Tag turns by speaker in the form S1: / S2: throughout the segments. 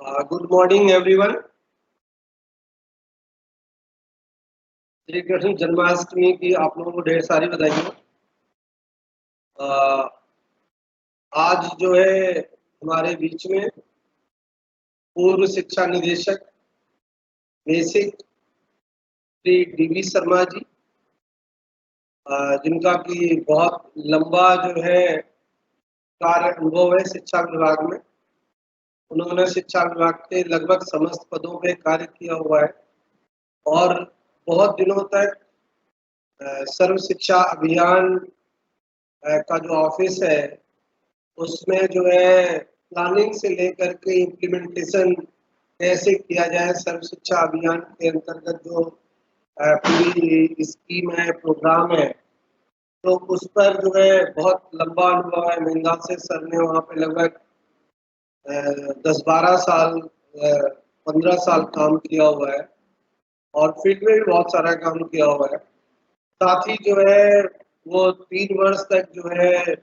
S1: Good morning everyone. Shri Krishna Janmashtami की आप लोगों को ढेर सारी बधाइयाँ। आज जो है हमारे बीच में पूर्व शिक्षा निदेशक बेसिक श्री डीवी शर्मा जी, जिनका कि बहुत लंबा जो है कार्य अनुभव है शिक्षा विभाग में। उन्होंने शिक्षा विभाग के लगभग समस्त पदों पे कार्य किया हुआ है और बहुत दिनों तक सर्व शिक्षा अभियान का जो ऑफिस है उसमें जो है प्लानिंग से लेकर के इम्प्लीमेंटेशन कैसे किया जाए सर्व शिक्षा अभियान के अंतर्गत जो पूरी स्कीम है, प्रोग्राम है, तो उस पर जो है बहुत लंबा अनुभव है। मेहनत से सर ने वहाँ पे लगभग 10-12 साल 15 साल काम किया हुआ है और फील्ड में भी बहुत सारा काम किया हुआ है। साथ ही जो है वो 3 वर्ष तक जो है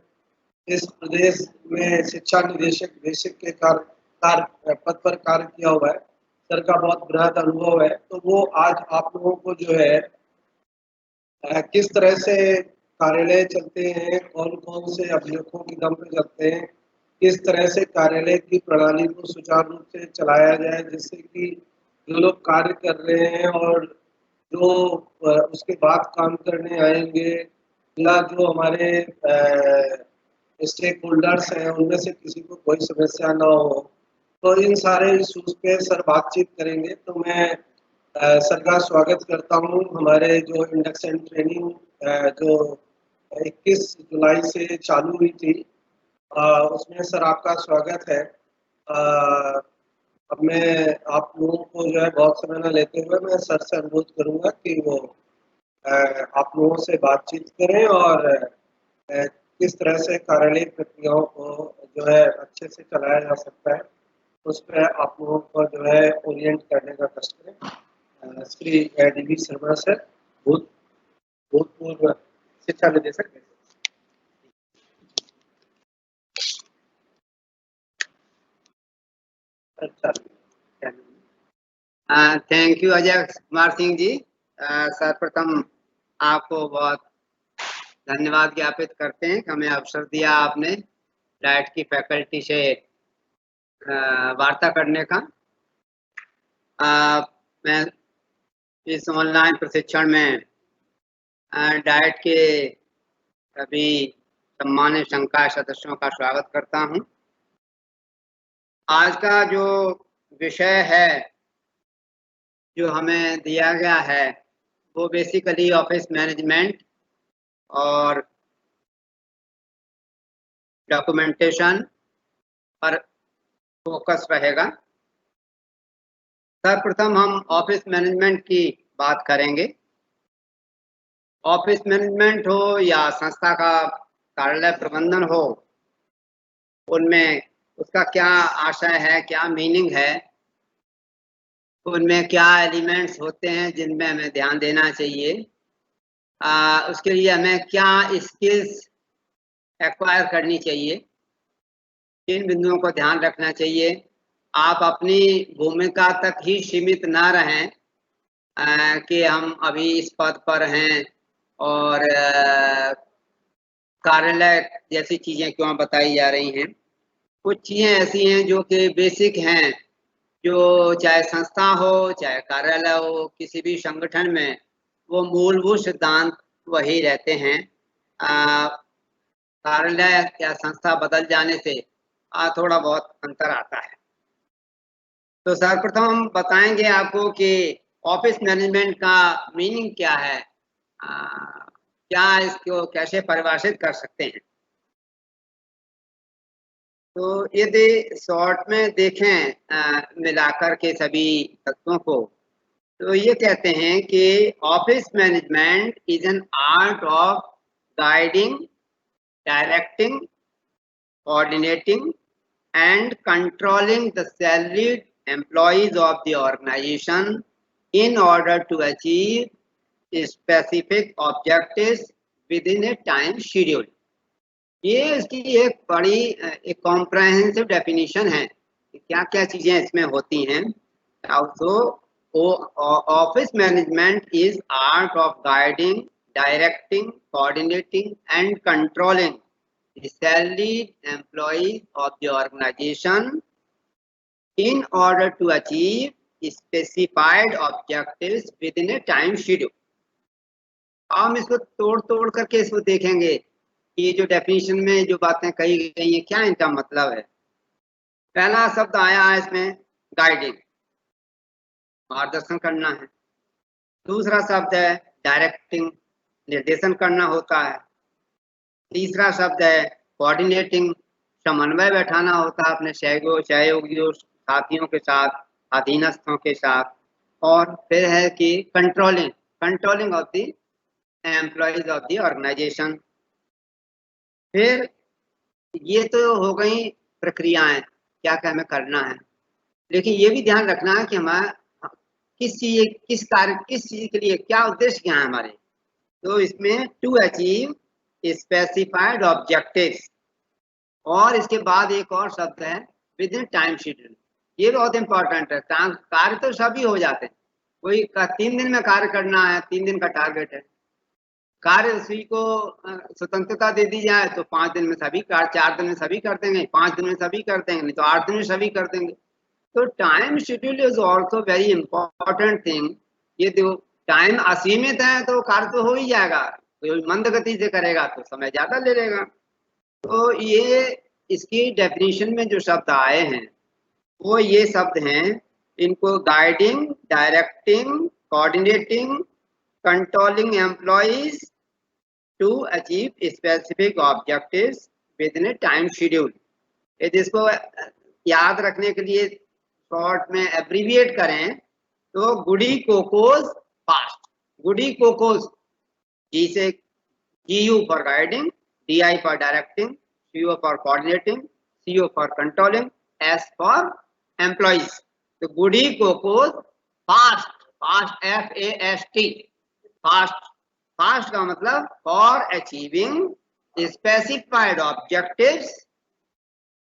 S1: इस प्रदेश में शिक्षा निदेशक बेसिक के कार्य पद पर कार्य किया हुआ है। सर का बहुत बृहद अनुभव है, तो वो आज आप लोगों को जो है किस तरह से कार्यालय चलते हैं, कौन कौन से अभिलेखों की दम पे चलते हैं, किस तरह से कार्यालय की प्रणाली को सुचारू रूप से चलाया जाए जिससे कि जो लोग कार्य कर रहे हैं और जो उसके बाद काम करने आएंगे या जो हमारे स्टेक होल्डर्स हैं उनमें से किसी को कोई समस्या ना हो, तो इन सारे इशूज पे सर बातचीत करेंगे। तो मैं सर का स्वागत करता हूँ। हमारे जो इंडक्शन ट्रेनिंग जो 21 जुलाई से चालू हुई थी, उसमें सर आपका स्वागत है। अब मैं आप लोगों को जो है बहुत समय न लेते हुए मैं सर से अनुरोध करूंगा कि वो आप लोगों से बातचीत करें और किस तरह से कार्यालय प्रक्रियाओं को जो है अच्छे से चलाया जा सकता है उस पर आप लोगों को जो है ओरिएंट करने का कष्ट करें। श्री डीवी शर्मा सर, भूतपूर्व शिक्षा निदेशक। अच्छा,
S2: थैंक यू अजय कुमार सिंह जी। सर्वप्रथम आपको बहुत धन्यवाद ज्ञापित करते हैं कि हमें अवसर दिया आपने डाइट की फैकल्टी से वार्ता करने का। मैं इस ऑनलाइन प्रशिक्षण में डाइट के सभी सम्मानित संकाय सदस्यों का स्वागत करता हूं। आज का जो विषय है जो हमें दिया गया है वो बेसिकली ऑफिस मैनेजमेंट और डॉक्यूमेंटेशन पर फोकस रहेगा। सर्वप्रथम हम ऑफिस मैनेजमेंट की बात करेंगे। ऑफिस मैनेजमेंट हो या संस्था का कार्यालय प्रबंधन हो, उनमें उसका क्या आशय है, क्या मीनिंग है, उनमें क्या एलिमेंट्स होते हैं जिनमें हमें ध्यान देना चाहिए, उसके लिए हमें क्या स्किल्स एक्वायर करनी चाहिए, किन बिंदुओं को ध्यान रखना चाहिए। आप अपनी भूमिका तक ही सीमित ना रहें कि हम अभी इस पद पर हैं और कार्यालय जैसी चीजें क्यों बताई जा रही हैं। कुछ चीजें ऐसी हैं जो कि बेसिक हैं, जो चाहे संस्था हो चाहे कार्यालय हो, किसी भी संगठन में वो मूलभूत सिद्धांत वही रहते हैं। कार्यालय या संस्था बदल जाने से थोड़ा बहुत अंतर आता है। तो सर्वप्रथम हम बताएंगे आपको कि ऑफिस मैनेजमेंट का मीनिंग क्या है, क्या इसको कैसे परिभाषित कर सकते हैं। तो यदि शॉर्ट में देखें मिलाकर के सभी तत्वों को, तो ये कहते हैं कि office management is an art of guiding, directing, coordinating and controlling the salaried employees of the organization in order to achieve specific objectives within a time schedule। ये इसकी एक बड़ी एक कॉम्प्रहेंसिव डेफिनेशन है क्या क्या चीजें इसमें होती हैं। तो office management is art of guiding, directing, coordinating and controlling the salaried employees of the organization in order to achieve specified objectives within a time schedule। हम इसको तोड़ तोड़ करके इसको देखेंगे कि जो डेफिनेशन में जो बातें कही गई हैं क्या इनका मतलब है। पहला शब्द आया है इसमें गाइडिंग, मार्गदर्शन करना है। दूसरा शब्द है डायरेक्टिंग, निर्देशन करना होता है। तीसरा शब्द है कोऑर्डिनेटिंग, समन्वय बैठाना होता है अपने सहयोगियों साथियों के साथ, अधीनस्थों के साथ। और फिर है कि controlling, controlling of the employees of the organisation. फिर ये तो हो गई प्रक्रियाएं, क्या क्या हमें करना है, लेकिन ये भी ध्यान रखना है कि हमारा किस कार्य किस चीज के लिए क्या उद्देश्य क्या है हमारे। तो इसमें टू अचीव स्पेसिफाइड ऑब्जेक्टिव्स, और इसके बाद एक और शब्द है विद इन टाइम शेड्यूल। ये बहुत इंपॉर्टेंट है। कार्य तो सभी हो जाते हैं, कोई 3 दिन में कार्य करना है, 3 दिन का टारगेट है। कार्य उसी को स्वतंत्रता दे दी जाए तो 5 दिन में सभी कार्य, 4 दिन में सभी कर देंगे, 5 दिन में सभी कर देंगे, नहीं तो 8 दिन में सभी कर देंगे। तो time schedule is also very important thing. ये जो टाइम असीमित है तो कार्य तो हो ही जाएगा, कोई मंद गति से करेगा तो समय ज्यादा ले लेगा। तो ये इसकी डेफिनेशन में जो शब्द आए हैं वो ये शब्द हैं, इनको guiding, directing, coordinating, controlling employees to achieve specific objectives within a time schedule. इसको याद रखने के लिए शॉर्ट में एब्रीविएट करें तो goody cocos fast. Goody cocos, G से GU for guiding, DI for directing, CO for coordinating, CO for controlling, S for employees. तो goody cocos fast, fast FAST, fast. Fast का मतलब for achieving specified objectives,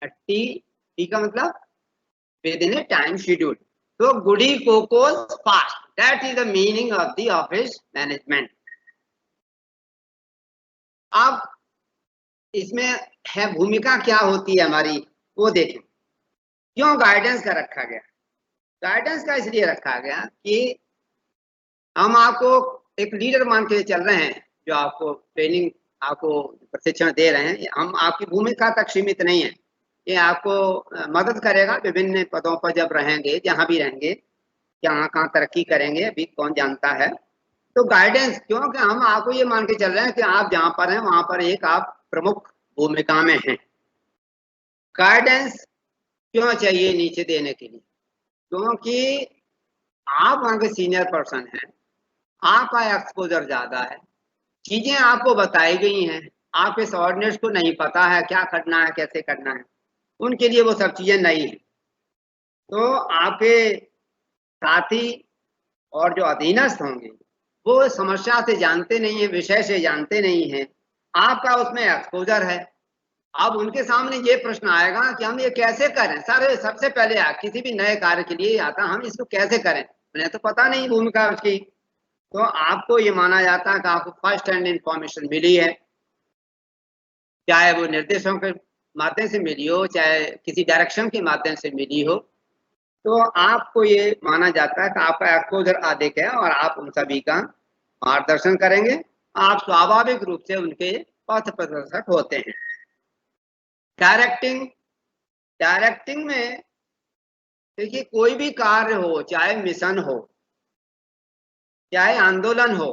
S2: T का मतलब within a time schedule. तो goody cocos fast, that is the meaning of the office management. अब इसमें है भूमिका क्या होती है हमारी, वो देखें। क्यों गाइडेंस का रखा गया? गाइडेंस का इसलिए रखा गया कि हम आपको एक लीडर मान के चल रहे हैं, जो आपको ट्रेनिंग, आपको प्रशिक्षण दे रहे हैं। हम आपकी भूमिका तक सीमित नहीं है, ये आपको मदद करेगा विभिन्न पदों पर जब रहेंगे, जहां भी रहेंगे, कहाँ कहाँ तरक्की करेंगे अभी कौन जानता है। तो गाइडेंस, क्योंकि हम आपको ये मान के चल रहे हैं कि आप जहां पर हैं वहां पर एक आप प्रमुख भूमिका में हैं। गाइडेंस क्यों चाहिए नीचे देने के लिए? क्योंकि आप वहां के सीनियर पर्सन हैं, आपका एक्सपोजर ज्यादा है, चीजें आपको बताई गई हैं, आपके सबऑर्डिनेट्स को नहीं पता है क्या करना है, कैसे करना है, उनके लिए वो सब चीजें नई हैं। तो आपके साथी और जो अधीनस्थ होंगे वो समस्या से जानते नहीं है, विषय से जानते नहीं है, आपका उसमें एक्सपोजर है। अब उनके सामने ये प्रश्न आएगा कि हम ये कैसे करें। सर सबसे पहले किसी भी नए कार्य के लिए आता, हम इसको कैसे करें, मुझे तो पता नहीं भूमिका उसकी। तो आपको ये माना जाता है कि आपको फर्स्ट हैंड इंफॉर्मेशन मिली है, चाहे वो निर्देशों के माध्यम से मिली हो, चाहे किसी डायरेक्शन के माध्यम से मिली हो। तो आपको ये माना जाता है कि आपका एक्सपोजर अधिक है और आप उन सभी का मार्गदर्शन करेंगे, आप स्वाभाविक रूप से उनके पथ प्रदर्शक होते हैं। डायरेक्टिंग, डायरेक्टिंग में देखिए कोई भी कार्य हो, चाहे मिशन हो, चाहे आंदोलन हो,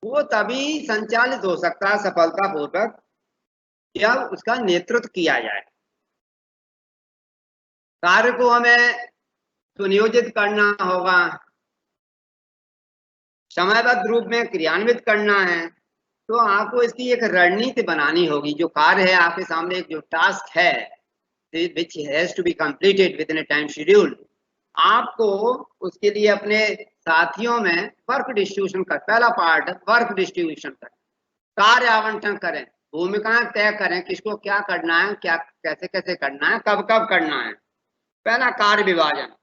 S2: वो तभी संचालित हो सकता है सफलतापूर्वक जब उसका नेतृत्व किया जाए। कार्य को हमें सुनियोजित करना होगा, समयबद्ध रूप में क्रियान्वित करना है, तो आपको इसकी एक रणनीति बनानी होगी। जो कार्य है आपके सामने, एक जो टास्क है which has to be completed within a time schedule, आपको उसके लिए अपने साथियों में वर्क डिस्ट्रीब्यूशन का पहला पार्ट, वर्क डिस्ट्रीब्यूशन का कार्य आवंटन करें। भूमिकाएं तय करें, किसको क्या करना है, क्या कैसे कैसे करना है, कब कब करना है। पहला कार्य विभाजन,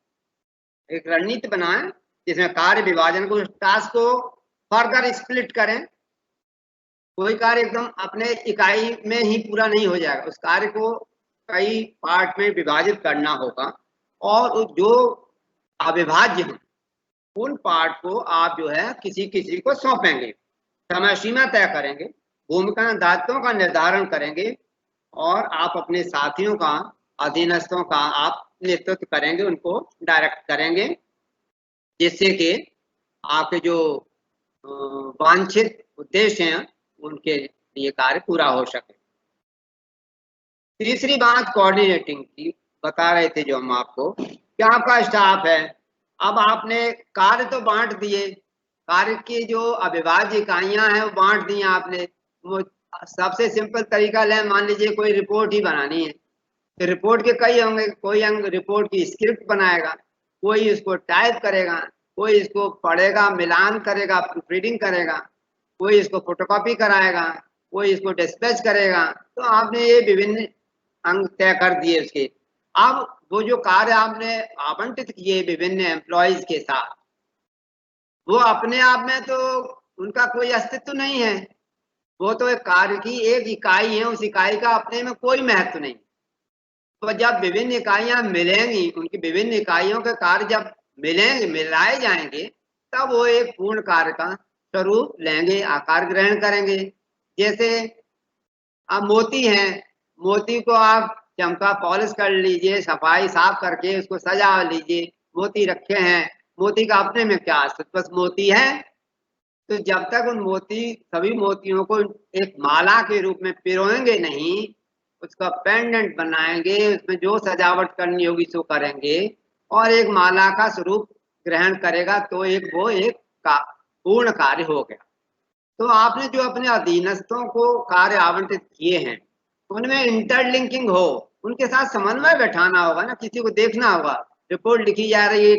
S2: एक रणनीति बनाएं जिसमें कार्य विभाजन को, टास्क को फर्दर स्प्लिट करें। कोई कार्य एकदम अपने इकाई में ही पूरा नहीं हो जाएगा, उस कार्य को कई पार्ट में विभाजित करना होगा और जो अविभाज्य हैं उन पार्ट को आप जो है किसी किसी को सौंपेंगे, समय सीमा तय करेंगे, भूमिका दायित्वों का निर्धारण करेंगे और आप अपने साथियों का, अधीनस्थों का आप नेतृत्व करेंगे, उनको डायरेक्ट करेंगे, जिससे कि आपके जो वांछित उद्देश्य हैं उनके लिए कार्य पूरा हो सके। तीसरी बात कोऑर्डिनेटिंग की बता रहे थे जो हम आपको, क्या आपका स्टाफ है, अब आपने कार्य तो बांट दिए, कार्य की जो अविभाज्य इकाइयां हैं वो बांट दी आपने। वो सबसे सिंपल तरीका लें, मान लीजिए कोई रिपोर्ट ही बनानी है तो रिपोर्ट के कई होंगे, कोई अंग रिपोर्ट की स्क्रिप्ट बनाएगा, कोई इसको टाइप करेगा, कोई इसको पढ़ेगा, मिलान करेगा, प्रूफ रीडिंग करेगा, कोई इसको फोटोकॉपी कराएगा, कोई इसको डिस्पैच करेगा। तो आपने ये विभिन्न अंग तय कर दिए उसके। अब वो जो कार्य आपने आवंटित किए विभिन्न एम्प्लॉयज के साथ, वो अपने आप में तो उनका कोई अस्तित्व नहीं है, वो तो एक कार्य की एक इकाई है, उस इकाई का अपने में कोई महत्व नहीं। तो जब विभिन्न इकाइयां मिलेंगी, उनकी विभिन्न इकाइयों के कार्य जब मिलेंगे, मिलाए जाएंगे, तब वो एक पूर्ण कार्य का स्वरूप लेंगे, आकार ग्रहण करेंगे। जैसे अब मोती है, मोती को आप चमका पॉलिश कर लीजिए, सफाई साफ करके उसको सजा लीजिए, मोती रखे हैं, मोती का अपने में क्या अस्तित्व, बस मोती है। तो जब तक उन सभी मोतियों को एक माला के रूप में पिरोएंगे नहीं, उसका पेंडेंट बनाएंगे, उसमें जो सजावट करनी होगी सो करेंगे और एक माला का स्वरूप ग्रहण करेगा, तो वो एक पूर्ण कार्य हो गया। तो आपने जो अपने अधीनस्थों को कार्य आवंटित किए हैं उनमें इंटरलिंकिंग हो, उनके साथ समन्वय बैठाना होगा ना, किसी को देखना होगा रिपोर्ट लिखी जा रही है,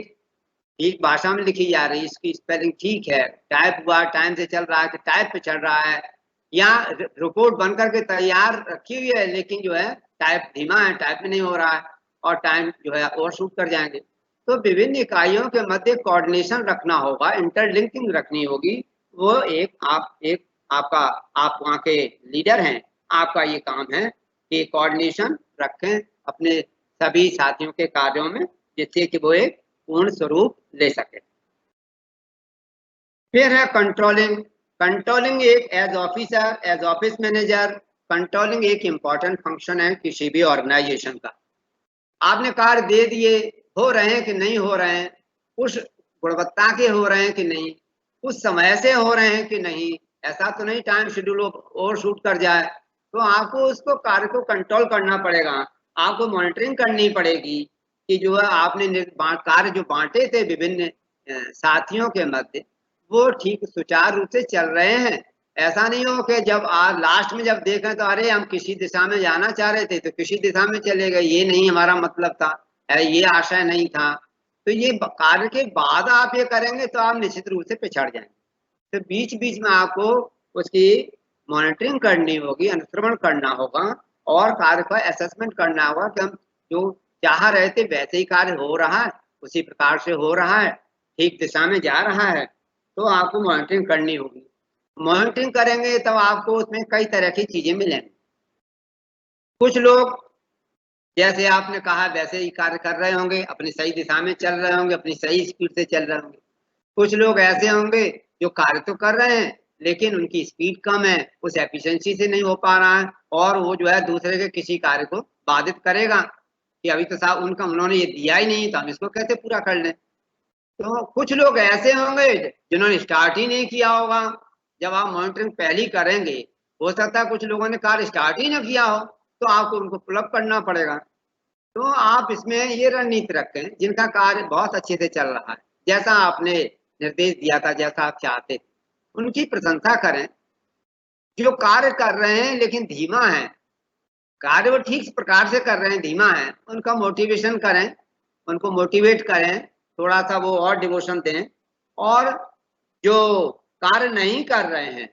S2: ठीक भाषा में लिखी जा रही है, इसकी स्पेलिंग ठीक है, टाइप हुआ टाइम से चल रहा है कि टाइप पे चल रहा है, या रिपोर्ट बनकर के तैयार रखी हुई है लेकिन जो है टाइप धीमा है, टाइप में नहीं हो रहा है और टाइम जो है ओवरशूट कर जाएंगे। तो विभिन्न इकाइयों के मध्य कोऑर्डिनेशन रखना होगा, इंटरलिंकिंग रखनी होगी। वो आपका, आप वहाँ के लीडर हैं, आपका ये काम है कि कोऑर्डिनेशन रखें अपने सभी साथियों के कार्यों में, जिससे कि वो एक पूर्ण स्वरूप ले सके। फिर है कंट्रोलिंग। कंट्रोलिंग एक as officer, as office manager, controlling एक इंपॉर्टेंट फंक्शन है किसी भी ऑर्गेनाइजेशन का। आपने कार्य दे दिए, हो रहे हैं कि नहीं हो रहे हैं, उस गुणवत्ता के हो रहे हैं कि नहीं, उस समय से हो रहे हैं कि नहीं, ऐसा तो नहीं टाइम शेड्यूल ओवर शूट कर जाए, तो आपको उसको कार्य को कंट्रोल करना पड़ेगा, आपको मॉनिटरिंग करनी पड़ेगी कि जो है आपने कार्य जो बांटे थे विभिन्न साथियों के मध्य वो ठीक सुचारू रूप से चल रहे हैं। ऐसा नहीं हो कि जब लास्ट में जब देखें तो अरे हम किसी दिशा में जाना चाह रहे थे तो किसी दिशा में चले गए, ये नहीं हमारा मतलब था, ये आशय नहीं था। तो ये कार्य के बाद आप ये करेंगे तो आप निश्चित रूप से पिछड़ जाएंगे। तो बीच बीच में आपको उसकी मॉनिटरिंग करनी होगी, अनुश्रवण करना होगा और कार्य का असेसमेंट करना होगा कि हम जो चाह रहे थे वैसे ही कार्य हो रहा है, उसी प्रकार से हो रहा है, ठीक दिशा में जा रहा है, तो आपको मॉनिटरिंग करनी होगी। मॉनिटरिंग करेंगे तब आपको उसमें कई तरह की चीजें मिलेंगी। कुछ लोग जैसे आपने कहा वैसे ही कार्य कर रहे होंगे, अपनी सही दिशा में चल रहे होंगे, अपनी सही स्पीड से चल रहे होंगे। कुछ लोग ऐसे होंगे जो कार्य तो कर रहे हैं लेकिन उनकी स्पीड कम है, उस एफिशिएंसी से नहीं हो पा रहा है और वो जो है दूसरे के किसी कार्य को बाधित करेगा कि अभी तो साहब उन्होंने ये दिया ही नहीं तो हम इसको कैसे पूरा कर लें। तो कुछ लोग ऐसे होंगे जिन्होंने स्टार्ट ही नहीं किया होगा। जब आप मॉनिटरिंग पहली करेंगे, हो सकता है कुछ लोगों ने कार्य स्टार्ट ही ना किया हो, तो आपको उनको पुलअप करना पड़ेगा। तो आप इसमें ये रणनीति रखें जिनका कार्य बहुत अच्छे से चल रहा है, जैसा आपने निर्देश दिया था, जैसा आप चाहते थे, उनकी प्रशंसा करें। जो कार्य कर रहे हैं लेकिन धीमा है, कार्य वो ठीक प्रकार से कर रहे हैं, धीमा है, उनका मोटिवेशन करें, उनको मोटिवेट करें, थोड़ा सा वो और डिवोशन दें। और जो कार्य नहीं कर रहे हैं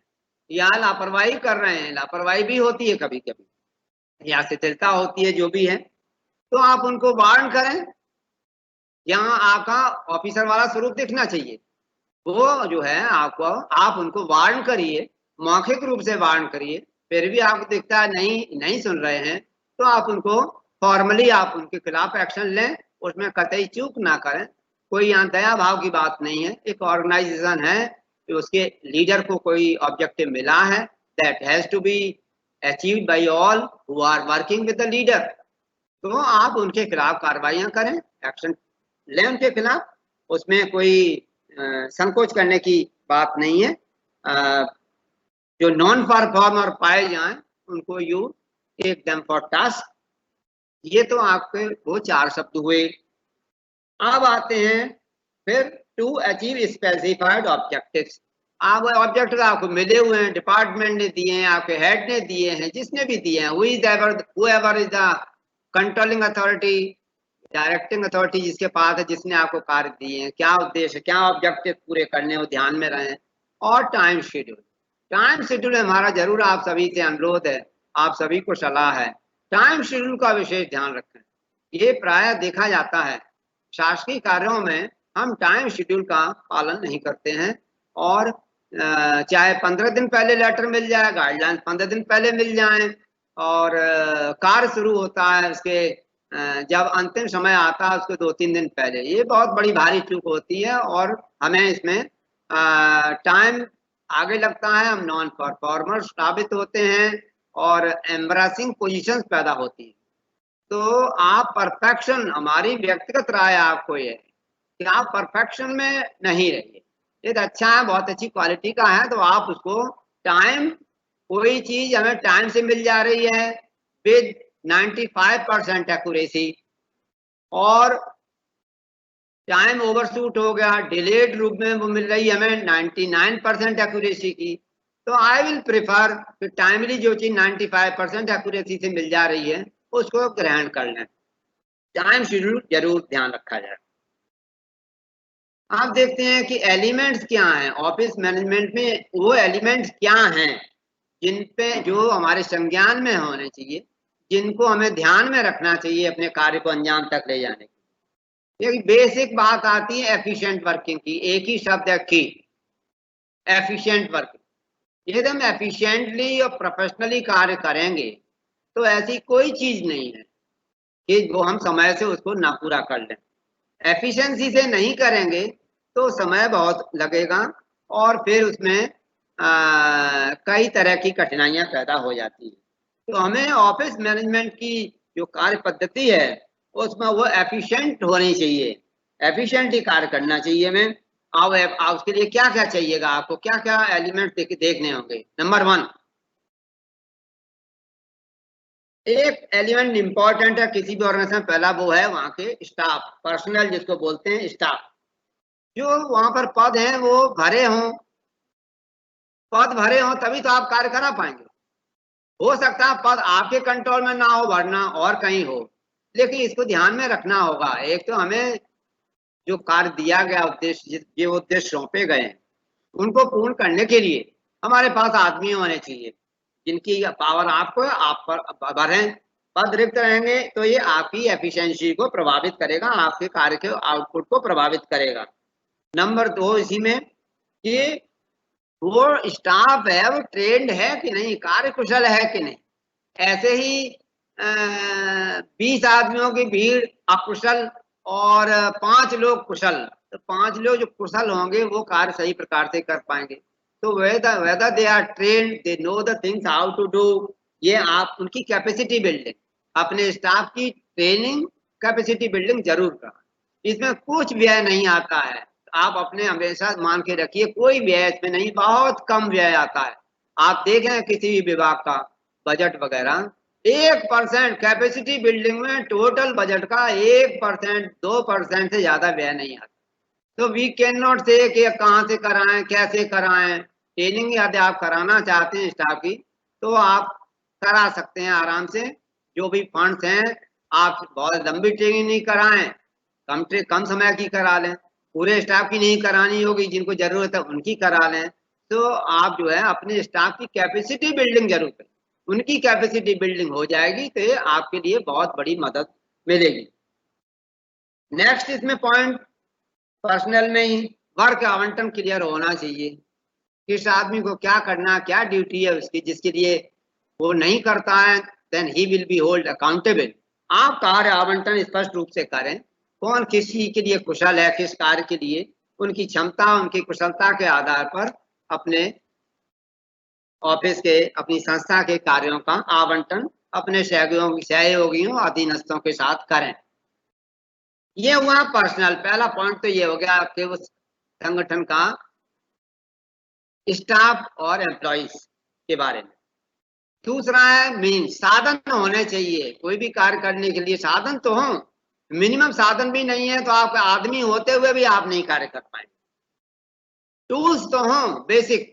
S2: या लापरवाही कर रहे हैं, लापरवाही भी होती है कभी कभी या शिथिलता होती है, जो भी है, तो आप उनको वार्न करें। यहाँ आपका ऑफिसर वाला स्वरूप दिखना चाहिए, वो जो है आपको, आप उनको वार्न करिए, मौखिक रूप से वार्न करिए, फिर भी आपको दिखता है नहीं सुन रहे हैं, तो आप उनको फॉर्मली आप उनके खिलाफ एक्शन लें, उसमें कतई चूक ना करें। कोई यहाँ दया भाव की बात नहीं है, एक ऑर्गेनाइजेशन है कि उसके लीडर को कोई ऑब्जेक्टिव मिला है, that has to be achieved by all who are working with the leader, तो आप उनके खिलाफ कार्रवाइयां करें, एक्शन लें उनके खिलाफ, उसमें कोई संकोच करने की बात नहीं है। जो नॉन परफॉर्मर पाए जाएं उनको you take them for task. ये तो आपके वो 4 शब्द हुए। अब आते हैं फिर टू अचीव स्पेसिफाइड ऑब्जेक्टिव्स। आप ऑब्जेक्टिव आपको मिले हुए हैं, डिपार्टमेंट ने दिए हैं, आपके हेड ने दिए हैं, जिसने भी दिए हैं, whoever is the controlling authority, directing authority जिसके पास है, जिसने आपको कार्य दिए हैं, क्या उद्देश्य, क्या ऑब्जेक्टिव पूरे करने हो, ध्यान में रहें। और टाइम शेड्यूल हमारा जरूर आप सभी से अनुरोध है, आप सभी को सलाह है, टाइम शेड्यूल का विशेष ध्यान रखें। ये प्राय देखा जाता है शासकीय कार्यों में हम टाइम शेड्यूल का पालन नहीं करते हैं, और चाहे 15 दिन पहले लेटर मिल जाए, गाइडलाइन 15 दिन पहले मिल जाए, और कार्य शुरू होता है उसके जब अंतिम समय आता है उसके 2-3 दिन पहले। ये बहुत बड़ी भारी चूक होती है, और हमें इसमें टाइम आगे लगता है, हम नॉन परफॉर्मर साबित होते हैं, और एम्ब्रेसिंग पोजीशंस पैदा होती है। तो आप परफेक्शन, हमारी व्यक्तिगत राय आपको ये कि आप परफेक्शन में नहीं रहिए। ये अच्छा है, बहुत अच्छी क्वालिटी का है, तो आप उसको टाइम, कोई चीज हमें टाइम से मिल जा रही है विद 95% एक्यूरेसी, और टाइम ओवरशूट हो गया, डिलेड रूप में वो मिल रही है हमें 99% एक्यूरेसी की, तो आई विल प्रेफर कि टाइमली जो चीज 95% एक्यूरेसी से मिल जा रही है उसको ग्रहण कर लें। टाइम शेड्यूल जरूर ध्यान रखा जाए। आप देखते हैं कि एलिमेंट्स क्या हैं ऑफिस मैनेजमेंट में, वो एलिमेंट्स क्या हैं जिन पे जो हमारे संज्ञान में होने चाहिए, जिनको हमें ध्यान में रखना चाहिए अपने कार्य को अंजाम तक ले जाने की। एक बेसिक बात आती है एफिशिएंट वर्किंग की, एक ही शब्द है की, एफिशिएंट वर्किंग। यदि हम एफिशिएंटली और प्रोफेशनली कार्य करेंगे तो ऐसी कोई चीज नहीं है कि वो हम समय से उसको ना पूरा कर लें। एफिशिएंसी से नहीं करेंगे तो समय बहुत लगेगा, और फिर उसमें कई तरह की कठिनाइयां पैदा हो जाती है। तो हमें ऑफिस मैनेजमेंट की जो कार्य पद्धति है उसमें वो एफिशिएंट होनी चाहिए, एफिशिएंटली कार्य करना चाहिए हमें। अब उसके लिए क्या क्या चाहिएगा, आपको क्या क्या एलिमेंट देखने होंगे। नंबर 1, एक एलिमेंट इंपॉर्टेंट है किसी भी ऑर्गेनाइजेशन, पहला वो है वहां के स्टाफ, पर्सनल जिसको बोलते हैं स्टाफ। जो वहां पर पद हैं वो भरे हों, पद भरे हों तभी तो आप कार्य करा पाएंगे। हो सकता है पद आपके कंट्रोल में ना हो भरना, और कहीं हो, लेकिन इसको ध्यान में रखना होगा। एक तो हमें जो कार्य दिया गया उद्देश्य, ये उद्देश्य सौंपे गए हैं, उनको पूर्ण करने के लिए हमारे पास आदमी होने चाहिए जिनकी पावर आपको आप पर भरें। पद रिक्त रहेंगे तो ये आपकी एफिशिएंसी को प्रभावित करेगा, आपके कार्य के आउटपुट को प्रभावित करेगा। नंबर 2 इसी में कि वो स्टाफ है वो ट्रेंड है कि नहीं, कार्य कुशल है कि नहीं। ऐसे ही 20 आदमियों की भीड़ अकुशल और 5 लोग कुशल, तो 5 लोग जो कुशल होंगे वो कार्य सही प्रकार से कर पाएंगे। तो whether they are trained, they know the things how to do, ये आप उनकी कैपेसिटी बिल्डिंग, अपने स्टाफ की ट्रेनिंग, कैपेसिटी बिल्डिंग जरूर करें। इसमें कुछ व्यय नहीं आता है, आप अपने हमेशा मान के रखिए कोई व्यय इसमें नहीं, बहुत कम व्यय आता है। आप देखें किसी भी विभाग का बजट वगैरह, 1% कैपेसिटी बिल्डिंग में टोटल बजट का 1%, 2% से ज्यादा व्यय नहीं आता। तो वी कैन नॉट से कि कहाँ से कराएं, कैसे कराएं। ट्रेनिंग यदि आप कराना चाहते हैं स्टाफ की तो आप करा सकते हैं आराम से, जो भी फंड्स हैं आप बहुत लंबी ट्रेनिंग नहीं कराएं, कम समय की करा लें, पूरे स्टाफ की नहीं करानी होगी, जिनको जरूरत है उनकी करा लें। तो आप जो है अपने स्टाफ की कैपेसिटी बिल्डिंग जरूर करें। उनकी कैपेसिटी बिल्डिंग हो जाएगी तो ये आपके लिए बहुत बड़ी मदद मिलेगी। नेक्स्ट इसमें पॉइंट पर्सनल में ही वर्क आवंटन क्लियर होना चाहिए। किस आदमी को क्या करना, क्या ड्यूटी है उसकी, जिसके लिए वो नहीं करता है then he will be hold accountable. आप कार्य आवंटन स्पष्ट रूप से करें, कौन किसी के लिए कुशल है, किस कार्य के लिए, उनकी क्षमता उनकी कुशलता के आधार पर अपने ऑफिस के अपनी संस्था के कार्यों का आवंटन अपने सहयोगियों अधीनस्थों के साथ करें। ये हुआ पर्सनल। पहला पॉइंट तो ये हो गया कि उस संगठन का स्टाफ और एम्प्लॉइज के बारे में। दूसरा है मीन्स, साधन होने चाहिए। कोई भी कार्य करने के लिए साधन तो हो, मिनिमम साधन भी नहीं है तो आप आदमी होते हुए भी आप नहीं कार्य कर पाएंगे। टूल्स तो हो बेसिक।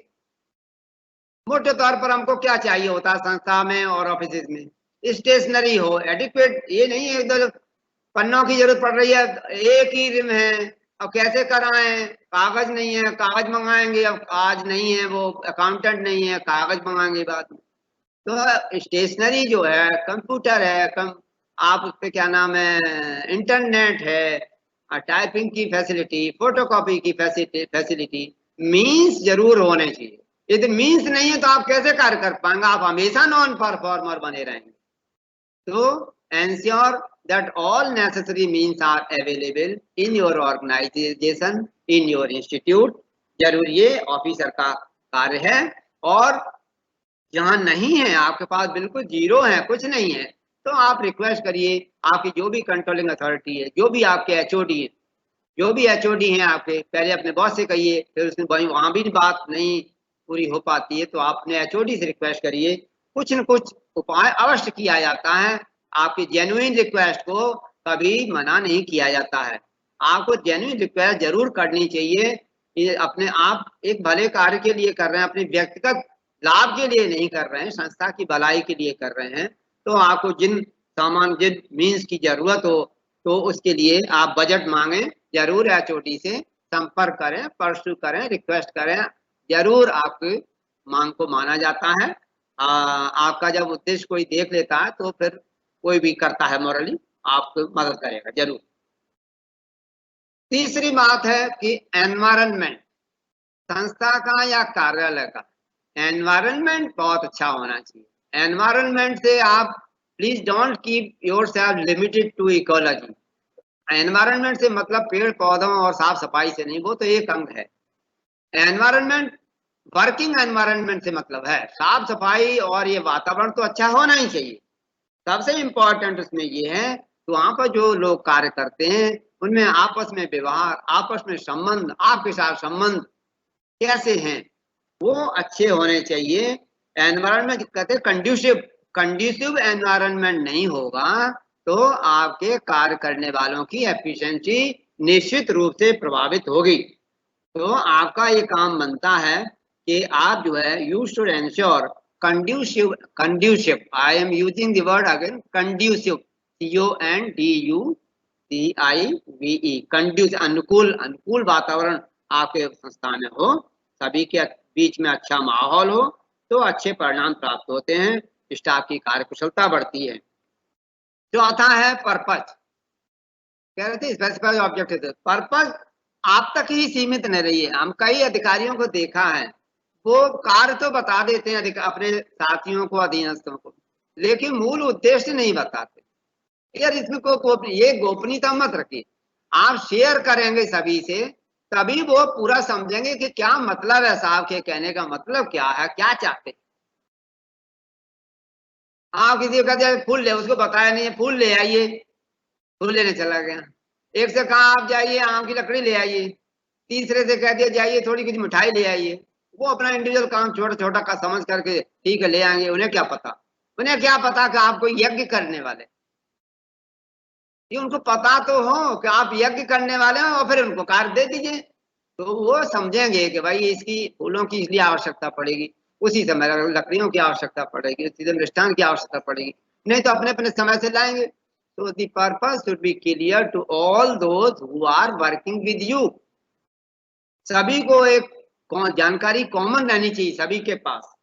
S2: मोटे तौर पर हमको क्या चाहिए होता है संस्था में और ऑफिस में, स्टेशनरी हो एडिक्वेट। ये नहीं है इधर पन्नों की जरूरत पड़ रही है, एक ही रिम है, अब कैसे कराएं, कागज नहीं है, कागज मंगाएंगे, अब आज नहीं है, वो अकाउंटेंट नहीं है, कागज मंगाएंगे बाद में। तो स्टेशनरी जो है, कंप्यूटर है, आप उस पर क्या नाम है, इंटरनेट है, टाइपिंग की फैसिलिटी, फोटोकॉपी की फैसिलिटी, मीन्स जरूर होने चाहिए। यदि मीन्स नहीं है तो आप कैसे कार्य कर पाएंगे, आप हमेशा नॉन परफॉर्मर बने रहेंगे। तो ensure that all necessary means are available in your organisation, in your institute. जरूर ये ऑफिसर का कार्य है। और जहां नहीं है, आपके पास बिल्कुल जीरो है, कुछ नहीं है, तो आप रिक्वेस्ट करिए आपकी जो भी कंट्रोलिंग अथॉरिटी है, जो भी आपके एचओडी है, जो भी एचओडी हैं आपके, पहले अपने बॉस से कहिए, फिर उसमें वहां भी बात नहीं पूरी हो पाती है तो आप अपने एचओडी से रिक्वेस्ट करिए। कुछ न कुछ उपाय अवश्य किया जाता है। आपकी जेन्युइन रिक्वेस्ट को कभी मना नहीं किया जाता है। आपको जेन्युइन रिक्वेस्ट जरूर करनी चाहिए। ये अपने आप एक भले कार्य के लिए कर रहे हैं, अपने व्यक्तिगत लाभ के लिए नहीं कर रहे हैं, संस्था की भलाई के लिए कर रहे हैं। तो आपको जिन मीन्स की जरूरत हो तो उसके लिए आप बजट मांगे, जरूर एचओडी से संपर्क करें, परस्यू करें, रिक्वेस्ट करें, जरूर आपकी मांग को माना जाता है। आपका जब उद्देश्य कोई देख लेता है तो फिर कोई भी करता है मॉरली आपको मदद करेगा जरूर। तीसरी बात है कि एनवायरनमेंट, संस्था का या कार्यालय का एनवायरनमेंट बहुत अच्छा होना चाहिए। एनवायरनमेंट से आप please don't keep yourself limited to ecology. Environment से मतलब पेड़ पौधों और साफ सफाई से नहीं, वो तो एक अंग है। एनवायरनमेंट वर्किंग एनवायरनमेंट से मतलब है साफ सफाई और ये वातावरण तो अच्छा होना ही चाहिए। सबसे इम्पोर्टेंट उसमें ये है तो वहां पर जो लोग कार्य करते हैं उनमें आपस में व्यवहार, आपस में संबंध, आपके साथ संबंध कैसे हैं वो अच्छे होने चाहिए। एनवायरनमेंट कहते हैं कंड्यूसिव एनवायरनमेंट नहीं होगा तो आपके कार्य करने वालों की एफिशिएंसी निश्चित रूप से प्रभावित होगी। तो आपका ये काम बनता है कि आप जो है you should ensure conducive, I am using the word again, conducive, CONDUCIVE, conducive, अनुकूल वातावरण आपके संस्था में हो, सभी के बीच में अच्छा माहौल हो तो अच्छे परिणाम प्राप्त होते हैं, स्टाफ की कार्यकुशलता बढ़ती है। चौथा है पर्पज। कह रहे थे स्पेसिफाइड ऑब्जेक्टिव। पर्पज आप तक ही सीमित न रहिए। हम कई अधिकारियों को देखा है वो कार्य तो बता देते हैं अपने साथियों को, अधीनस्थों को, लेकिन मूल उद्देश्य नहीं बताते। यार इसमें ये गोपनीयता मत रखिए। आप शेयर करेंगे सभी से तभी वो पूरा समझेंगे कि क्या मतलब है साहब के कहने का मतलब क्या है, क्या चाहते हैं। आप किसी को कहते हैं फूल ले, उसको बताया नहीं है, फूल ले आइए, फूल लेने चला गया। एक से कहा आप जाइए आम की लकड़ी ले आइए, तीसरे से कह दिया जाइए थोड़ी कुछ मिठाई ले आइए। वो अपना इंडिविजुअल काम छोटा छोटा का समझ करके ठीक है ले आएंगे। उन्हें क्या पता कि आप कोई यज्ञ करने वाले। ये उनको पता तो हो कि आप यज्ञ करने वाले हो और फिर उनको कार्य दे दीजिए तो वो समझेंगे कि भाई इसकी फूलों की इसलिए आवश्यकता पड़ेगी, उसी समय लकड़ियों की आवश्यकता पड़ेगी, उसी समय मिष्ठान की आवश्यकता पड़ेगी, नहीं तो अपने अपने समय से लाएंगे। तो the purpose should be clear to all those who are working with you. सभी को एक जानकारी कॉमन रहनी चाहिए सभी के पास।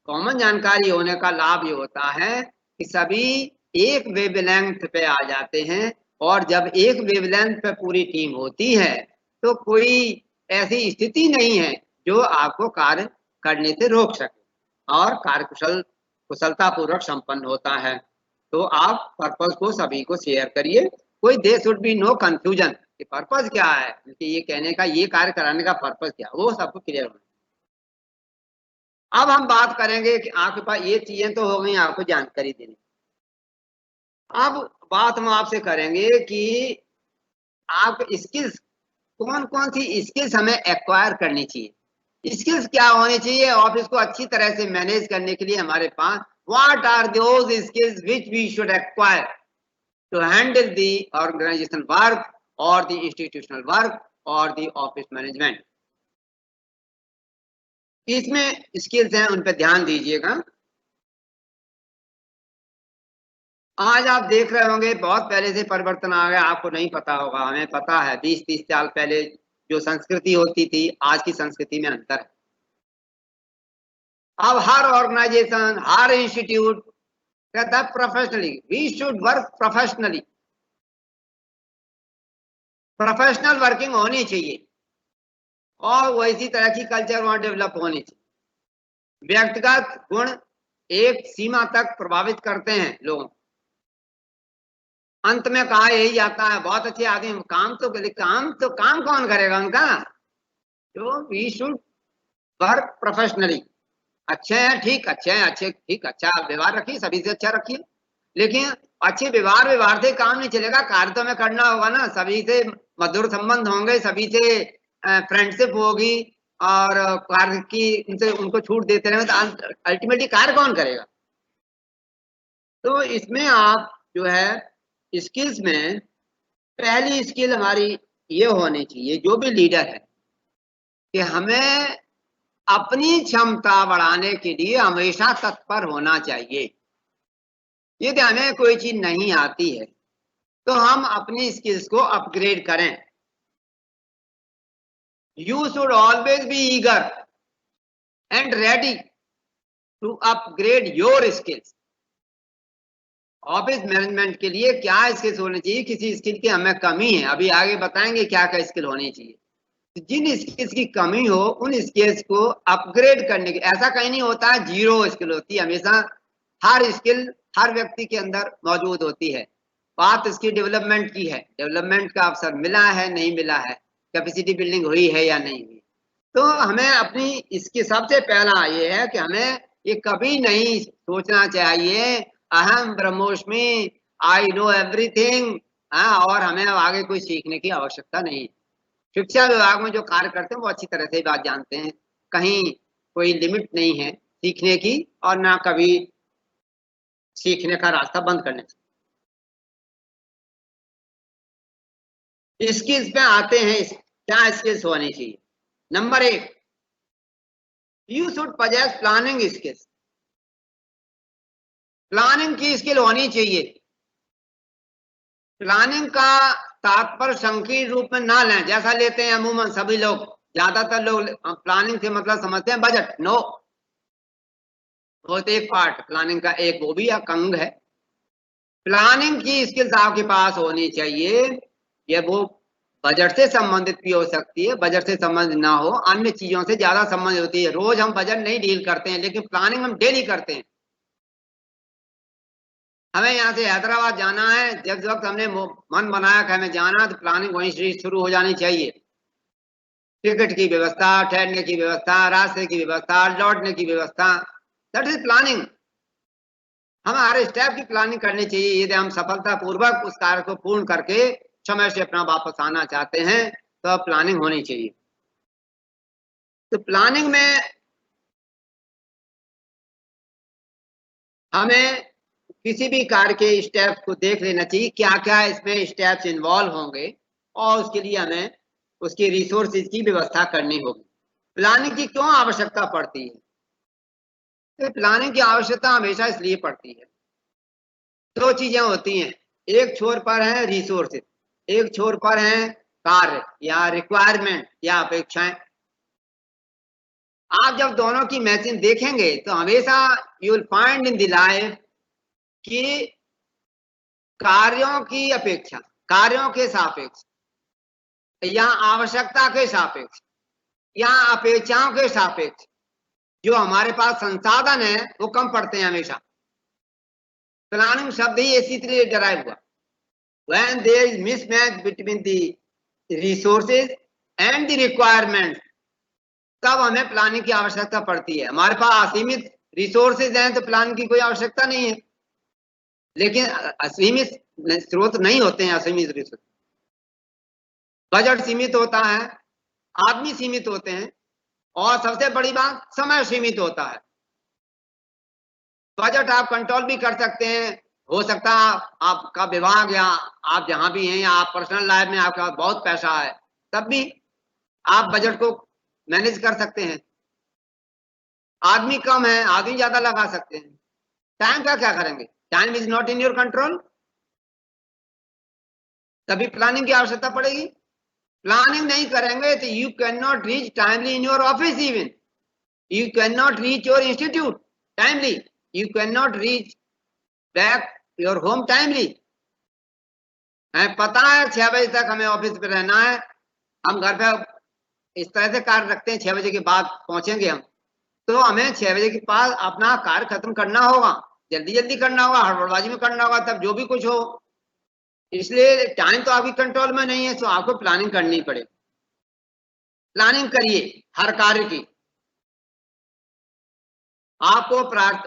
S2: कॉमन जानकारी होने का लाभ ये होता है कि सभी एक वेवलेंथ पे आ जाते हैं, और जब एक वेवलेंथ पे पूरी टीम होती है तो कोई ऐसी स्थिति नहीं है जो आपको कार्य करने से रोक सके, और कार्य कुशलतापूर्वक संपन्न होता है। तो आप पर्पस को सभी को शेयर करिए। कोई there should be no confusion कि पर्पस क्या है, ये कहने का, ये कार्य कराने का पर्पस क्या, वो सबको क्लियर होना। अब हम बात करेंगे कि आपके पास ये चीजें तो हो गई आपको जानकारी देनी। अब बात हम आपसे करेंगे कि आप स्किल्स, कौन कौन सी स्किल्स हमें एक्वायर करनी चाहिए। स्किल्स क्या होनी चाहिए ऑफिस को अच्छी तरह से मैनेज करने के लिए हमारे पास, what are those skills which we should acquire to handle the organisation work or the institutional work or the office management. इसमें स्किल्स हैं, उन पर ध्यान दीजिएगा। आज आप देख रहे होंगे बहुत पहले से परिवर्तन आ गया, आपको नहीं पता होगा, हमें पता है। 20-30 साल पहले जो संस्कृति होती थी, आज की संस्कृति में अंतर है। अब हर ऑर्गेनाइजेशन, हर इंस्टीट्यूट कहता है professionally, we should work professionally. Professional working होनी चाहिए और वैसी तरह की कल्चर वहां डेवलप होनी चाहिए। व्यक्तिगत गुण एक सीमा तक प्रभावित करते हैं लोगों, अंत में कहा यही जाता है, बहुत अच्छे आदमी, काम कौन करेगा उनका। तो वी शुड वर्क प्रोफेशनली। अच्छे हैं ठीक, अच्छे हैं अच्छे ठीक, अच्छा व्यवहार रखिए, सभी से अच्छा रखिए, लेकिन अच्छे व्यवहार से काम नहीं चलेगा। कार्य तो हमें करना होगा ना, सभी से मधुर संबंध होंगे, सभी से फ्रेंडशिप होगी, और कार्य की उनसे उनको छूट देते रहेंगे तो अल्टीमेटली कार्य कौन करेगा। तो इसमें आप जो है स्किल्स में पहली स्किल हमारी ये होनी चाहिए, जो भी लीडर है, कि हमें अपनी क्षमता बढ़ाने के लिए हमेशा तत्पर होना चाहिए। यदि हमें कोई चीज नहीं आती है तो हम अपनी स्किल्स को अपग्रेड करें। You should always be eager and ready to upgrade your skills. Office management के लिए क्या स्किल्स होनी चाहिए, किसी स्किल की हमें कमी है, अभी आगे बताएंगे क्या क्या स्किल होनी चाहिए। जिन स्किल्स की कमी हो उन स्किल्स को अपग्रेड करने की, ऐसा कहीं नहीं होता है जीरो स्किल होती है, हमेशा हर स्किल हर व्यक्ति के अंदर मौजूद होती है। बात इसकी डेवलपमेंट की है, डेवलपमेंट का अवसर मिला है नहीं मिला है, कैपेसिटी बिल्डिंग हुई है या नहीं हुई। तो हमें अपनी इसकी सबसे पहला ये है कि हमें ये कभी नहीं सोचना चाहिए अहम ब्रह्मोस्मि, आई नो एवरीथिंग, और हमें आगे कोई सीखने की आवश्यकता नहीं। शिक्षा विभाग में जो कार्य करते हैं वो अच्छी तरह से बात जानते हैं, कहीं कोई लिमिट नहीं है सीखने की, और ना कभी सीखने का रास्ता बंद करने से। स्किल्स पे आते हैं, क्या स्किल्स होनी चाहिए। Number 1, you should possess planning skills. Planning की स्किल होनी चाहिए। प्लानिंग का तात्पर्य संकीर्ण रूप में ना लें, जैसा लेते हैं अमूमन सभी लोग, ज्यादातर लोग प्लानिंग से मतलब समझते हैं बजट। नो, वो तो एक पार्ट प्लानिंग का, एक वो भी एक अंग है। प्लानिंग की स्किल्स आपके पास होनी चाहिए। ये वो बजट से संबंधित भी हो सकती है, बजट से संबंधित ना हो, अन्य चीजों से ज्यादा संबंधित होती है। रोज हम बजट नहीं डील करते हैं, लेकिन प्लानिंग हम डेली करते हैं। हमें यहाँ से हैदराबाद जाना है, जब वक्त हमने मन बनाया कि हमें जाना, तो प्लानिंग वहीं से शुरू हो जानी चाहिए। टिकट की व्यवस्था, ठहरने की व्यवस्था, रास्ते की व्यवस्था, लौटने की व्यवस्था, दैट इज प्लानिंग। हम हर स्टेप की प्लानिंग करनी चाहिए। यदि हम सफलतापूर्वक उस कार्य को पूर्ण करके समय से अपना वापस आना चाहते हैं तो प्लानिंग होनी चाहिए। तो प्लानिंग में हमें किसी भी कार्य के स्टेप्स को देख लेना चाहिए, क्या क्या इसमें स्टेप्स इन्वॉल्व होंगे, और उसके लिए हमें उसकी रिसोर्सेज की व्यवस्था करनी होगी। प्लानिंग की क्यों आवश्यकता पड़ती है? तो प्लानिंग की आवश्यकता हमेशा इसलिए पड़ती है, दो चीजें होती हैं, एक छोर पर है रिसोर्सेज, एक छोर पर है कार्य या रिक्वायरमेंट या अपेक्षाएं। आप जब दोनों की मैचिंग देखेंगे तो हमेशा you will find in the life कि कार्यों की अपेक्षा, कार्यों के सापेक्ष या आवश्यकता के सापेक्ष या अपेक्षाओं के सापेक्ष जो हमारे पास संसाधन है वो कम पड़ते हैं हमेशा। प्लानिंग शब्द ही इसी तरह डराइव हुआ। When there is mismatch between the resources and the requirements, तब हमें प्लानिंग की आवश्यकता पड़ती है। हमारे पास असीमित रिसोर्सेज हैं तो प्लानिंग की कोई आवश्यकता नहीं है, लेकिन असीमित स्रोत नहीं होते हैं। असीमित रिसोर्स, बजट सीमित होता है, आदमी सीमित होते हैं, और सबसे बड़ी बात समय सीमित होता है। बजट आप कंट्रोल भी कर सकते हैं, हो सकता है आपका विभाग या आप जहां भी हैं या आप पर्सनल लाइफ में आपके पास बहुत पैसा है, तब भी आप बजट को मैनेज कर सकते हैं। आदमी कम है, आदमी ज्यादा लगा सकते हैं। टाइम का क्या करेंगे? Time is not in your control, तभी प्लानिंग की आवश्यकता पड़ेगी। प्लानिंग नहीं करेंगे तो you can not reach timely in your office, even you can not reach your institute timely, you can not reach back your home timely. हमें पता है 6 बजे तक हमें ऑफिस पे रहना है, हम घर पे इस तरह से कार्य रखते हैं 6 बजे के बाद पहुंचेंगे हम, तो हमें 6 बजे के पास अपना कार्य खत्म करना होगा, जल्दी जल्दी करना होगा, हड़बड़बाजी में करना होगा, तब जो भी कुछ हो। इसलिए टाइम तो आपकी कंट्रोल में नहीं है, तो आपको प्लानिंग करनी पड़ेगी। प्लानिंग करिए हर कार्य की। आपको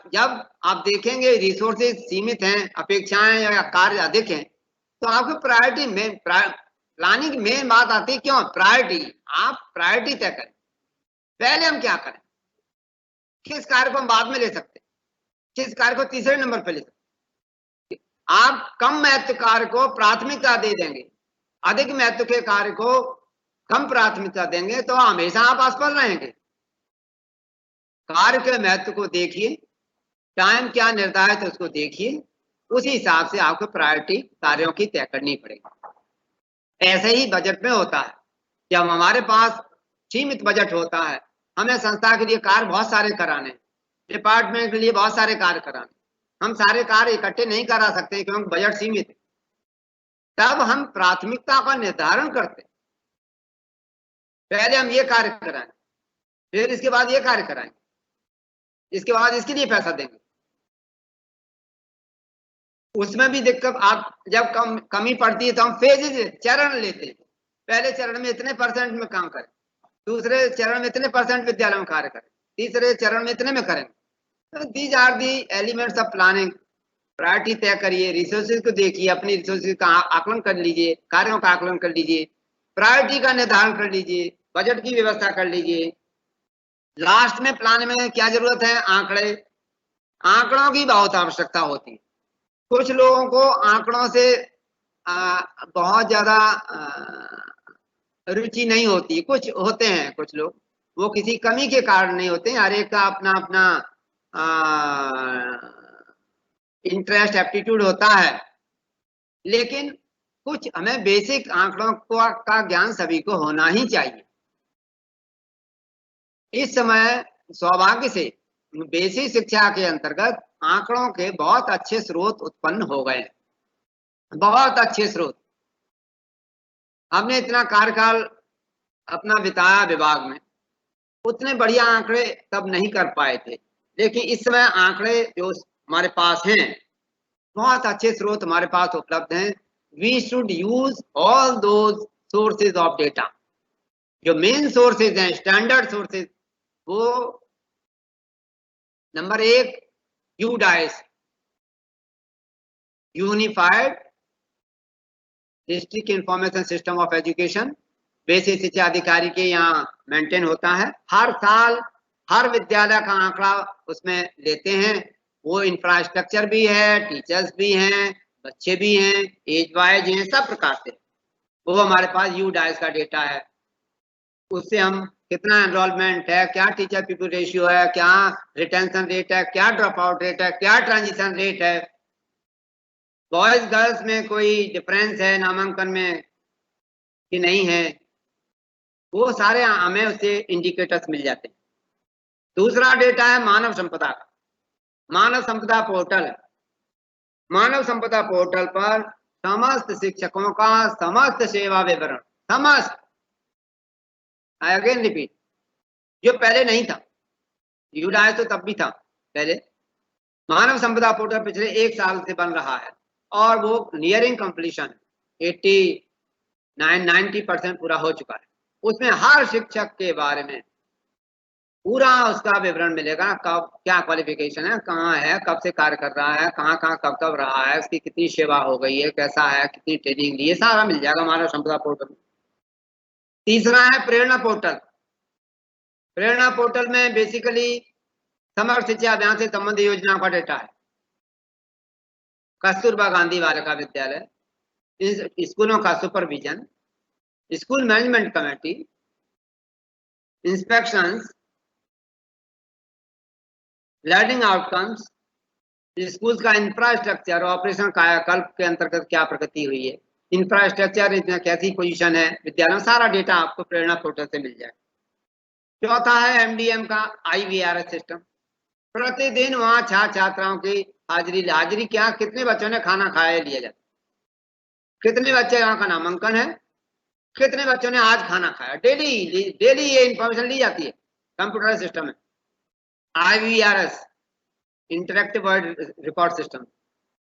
S2: जब आप देखेंगे रिसोर्सेज सीमित हैं, अपेक्षाएं या कार्य अधिक हैं, तो आपको प्रायोरिटी में प्लानिंग में बात आती है। क्यों प्रायोरिटी? आप प्रायोरिटी तय करें, पहले हम क्या करें, किस कार्य को हम बाद में ले सकते हैं, किस कार्य को तीसरे नंबर पर ले सकते हैं। आप कम महत्व कार्य को प्राथमिकता दे देंगे, अधिक महत्व के कार्य को कम प्राथमिकता देंगे, तो हमेशा आप असफल रहेंगे। कार्य के महत्व को देखिए, टाइम क्या निर्धारित है उसको देखिए, उसी हिसाब से आपको प्रायोरिटी कार्यों की तय करनी पड़ेगी। ऐसे ही बजट में होता है। जब हमारे पास सीमित बजट होता है, हमें संस्था के लिए कार्य बहुत सारे कराने, डिपार्टमेंट के लिए बहुत सारे कार्य कराने, हम सारे कार्य इकट्ठे नहीं करा सकते क्योंकि बजट सीमित है। तब हम प्राथमिकता का निर्धारण करते हैं, पहले हम ये कार्य कराएं, फिर इसके बाद ये कार्य कराएंगे, इसके बाद इसके लिए पैसा देंगे। उसमें भी दिक्कत, आप जब कमी पड़ती है तो हम फेजेज, चरण लेते हैं। पहले चरण में इतने % में काम करें, दूसरे चरण में इतने % विद्यालय में कार्य करें, तीसरे चरण में इतने में करें। तो these are the elements of planning. Priority तय करिए, रिसोर्सेज को देखिए, अपनी रिसोर्सेज का आकलन कर लीजिए, कार्यों का आकलन कर लीजिए, प्रायोरिटी का निर्धारण कर लीजिए, बजट की व्यवस्था कर लीजिए। लास्ट में प्लान में क्या जरूरत है? आंकड़े, आंकड़ों की बहुत आवश्यकता होती है। कुछ लोगों को आंकड़ों से बहुत ज्यादा रुचि नहीं होती, कुछ होते हैं कुछ लोग, वो किसी कमी के कारण नहीं होते हैं, हर एक का अपना अपना इंटरेस्ट, एप्टीट्यूड होता है। लेकिन कुछ हमें बेसिक आंकड़ों का ज्ञान सभी को होना ही चाहिए। इस समय सौभाग्य से बेसिक शिक्षा के अंतर्गत आंकड़ों के बहुत अच्छे स्रोत उत्पन्न हो गए, बहुत अच्छे स्रोत। हमने इतना कार्यकाल अपना बिताया विभाग में, उतने बढ़िया आंकड़े तब नहीं कर पाए थे, लेकिन इस समय आंकड़े जो हमारे पास हैं, बहुत अच्छे स्रोत हमारे पास उपलब्ध हैं। We should use all those sources of data. जो मेन सोर्सेज हैं, स्टैंडर्ड सोर्सेज, वो number 1 UDISE, unified district information system of education, basic शिक्षा अधिकारी के यहाँ मेंटेन होता है। हर साल हर विद्यालय का आंकड़ा उसमें लेते हैं। वो इंफ्रास्ट्रक्चर भी है, टीचर्स भी हैं, बच्चे भी हैं, एज वाइज हैं, सब प्रकार से वो हमारे पास यूडाइस का डेटा है। उससे हम कितना एनरोलमेंट है, क्या टीचर पीपल रेशियो है, क्या रिटेंशन रेट है, क्या ड्रॉप आउट रेट है, क्या ट्रांजिशन रेट है, बॉयज गर्ल्स में कोई डिफरेंस है नामांकन में कि नहीं है, वो सारे हमें उससे इंडिकेटर्स मिल जाते हैं। दूसरा डेटा है मानव संपदा का। मानव संपदा पोर्टल है। मानव संपदा पोर्टल पर समस्त शिक्षकों का समस्त सेवा विवरण, समस्त, आई अगेन रिपीट, जो पहले नहीं था, यूडाइस तो तब भी था पहले। मानव संपदा पोर्टल पिछले 1 साल से बन रहा है और वो नियरिंग कंप्लीशन, 89-90% पूरा हो चुका है। उसमें हर शिक्षक के बारे में पूरा उसका विवरण मिलेगा, कब क्या क्वालिफिकेशन है, कहाँ है, कब से कार्य कर रहा है, कहाँ कहाँ कब कब रहा है, उसकी कितनी सेवा हो गई है, कैसा है, कितनी ट्रेनिंग ली है, सारा मिल जाएगा मानव संपदा पोर्टल में। तीसरा है प्रेरणा पोर्टल। प्रेरणा पोर्टल में बेसिकली समग्र शिक्षा अभियान से संबंधित योजनाओं का डेटा है। कस्तूरबा गांधी बालिका विद्यालय, स्कूलों का supervision, school management committee, inspections, learning outcomes, school का इंफ्रास्ट्रक्चर, ऑपरेशन कायाकल्प के अंतर्गत क्या प्रगति हुई है, इंफ्रास्ट्रक्चर इसमें कैसी पोजीशन है विद्यालयों, सारा डेटा आपको प्रेरणा पोर्टल से मिल जाएगा। चौथा है एमडीएम का IVRS सिस्टम। प्रतिदिन वहां छात्राओं की हाजिरी क्या, कितने बच्चों ने खाना खाया लिया जाता, कितने बच्चे यहाँ का नामांकन है, कितने बच्चों ने आज खाना खाया, डेली ये इंफॉर्मेशन ली जाती है। कंप्यूटर सिस्टम है IVRS, interactive word record system.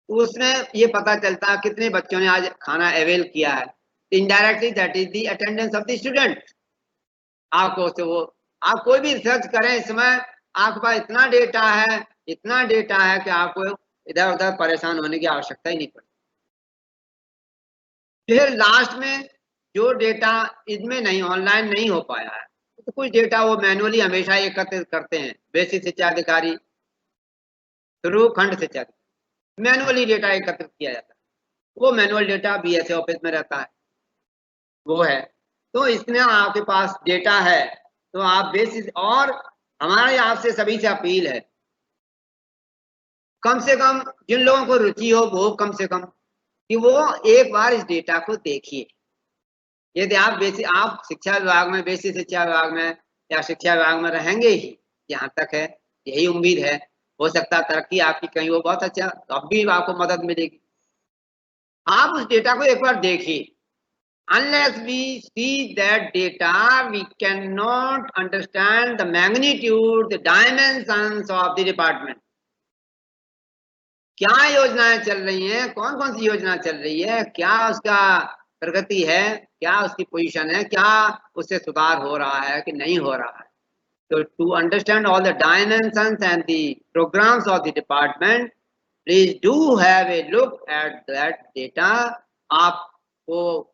S2: उसमें ये पता चलता है कितने बच्चों ने आज खाना अवेल किया है। Indirectly that is the attendance of the student. आपको से वो आप कोई भी रिसर्च करें इस समय आपके पास इतना डेटा है कि आपको इधर उधर परेशान होने की आवश्यकता ही नहीं पड़ती। फिर लास्ट में जो डेटा इनमें नहीं, ऑनलाइन नहीं हो पाया है, तो कुछ डेटा वो मैनुअली हमेशा एकत्रित करते हैं। बेसिक शिक्षा अधिकारी थ्रू खंड शिक्षा मैनुअली डेटा एकत्रित किया जाता है। वो मैनुअल डेटा BSA ऑफिस में रहता है, वो है। तो इसमें आपके पास डेटा है तो आप बेसिस, और हमारे आपसे सभी से अपील है, कम से कम जिन लोगों को रुचि हो वो कम से कम कि वो एक बार इस डेटा को देखिए। यदि आप शिक्षा विभाग में, बेसिक शिक्षा विभाग में या शिक्षा विभाग में रहेंगे ही, यहाँ तक है, यही उम्मीद है। हो सकता है तरक्की आपकी कहीं हो बहुत अच्छा, अब भी आपको मदद मिलेगी। आप उस डेटा को एक बार देखिए। Unless we see that data, we cannot understand the magnitude, the dimensions of the department. क्या योजनाएं चल रही हैं, कौन कौन सी योजना चल रही है, क्या उसका प्रगति है, क्या उसकी पोजीशन है, क्या उससे सुधार हो रहा है कि नहीं हो रहा है। So to understand all the dimensions and the programs of the department, please do have a look at that data. आपको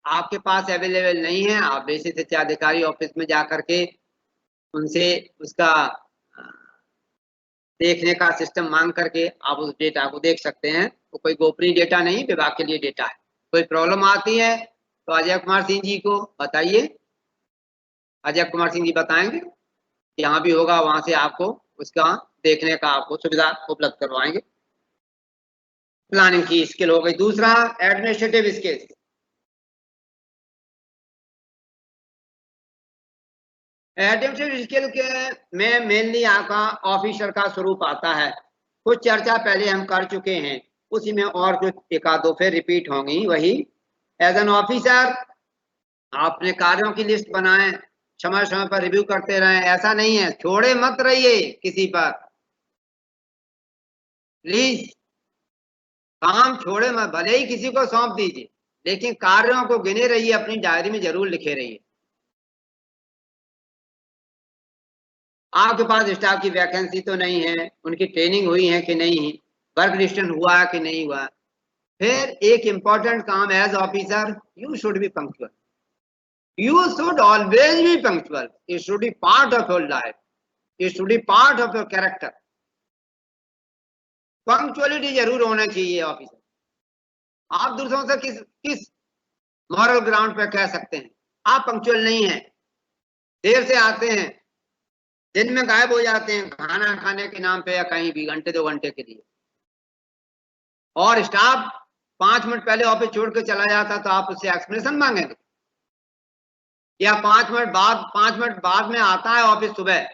S2: आपके पास अवेलेबल नहीं है, आप बेसिक शिक्षा अधिकारी ऑफिस में जाकर के उनसे उसका देखने का सिस्टम मांग करके आप उस डेटा को देख सकते हैं। वो कोई गोपनीय डेटा नहीं, विभाग के लिए डेटा है। कोई प्रॉब्लम आती है तो अजय कुमार सिंह जी को बताइए, अजय कुमार सिंह जी बताएंगे, जहाँ भी होगा वहां से आपको उसका देखने का आपको सुविधा उपलब्ध करवाएंगे। प्लानिंग की स्किल हो गई। दूसरा एडमिनिस्ट्रेटिव स्किल्स। एडमिनिस्ट्रेटिव स्किल के में मेनली आपका ऑफिसर का स्वरूप आता है। कुछ चर्चा पहले हम कर चुके हैं, उसी में और जो एक आध दो फिर रिपीट होंगी। वही एज एन ऑफिसर आपने कार्यों की लिस्ट बनाएं, समय समय पर रिव्यू करते रहें। ऐसा नहीं है, छोड़े मत रहिए किसी पर, प्लीज काम छोड़े मत। भले ही किसी को सौंप दीजिए, लेकिन कार्यों को गिने रहिए, अपनी डायरी में जरूर लिखे रहिए। आपके पास स्टाफ की वैकेंसी तो नहीं है, उनकी ट्रेनिंग हुई है कि नहीं, वर्क डिस्टेंस हुआ है कि नहीं हुआ। फिर एक इंपॉर्टेंट काम as officer, you should be punctual. You should always be punctual. It should be part of your life. It should be part of your character. Punctuality जरूर होना चाहिए ऑफिसर। आप दूसरों से किस मॉरल ग्राउंड पे कह सकते हैं आप पंक्चुअल नहीं हैं, देर से आते हैं, दिन में गायब हो जाते हैं खाना खाने के नाम पे या कहीं भी घंटे 2 घंटे के लिए, और स्टाफ 5 मिनट पहले ऑफिस छोड़ के चला जाता तो आप उससे एक्सप्लेनेशन मांगेंगे? या 5 मिनट बाद में आता है ऑफिस सुबह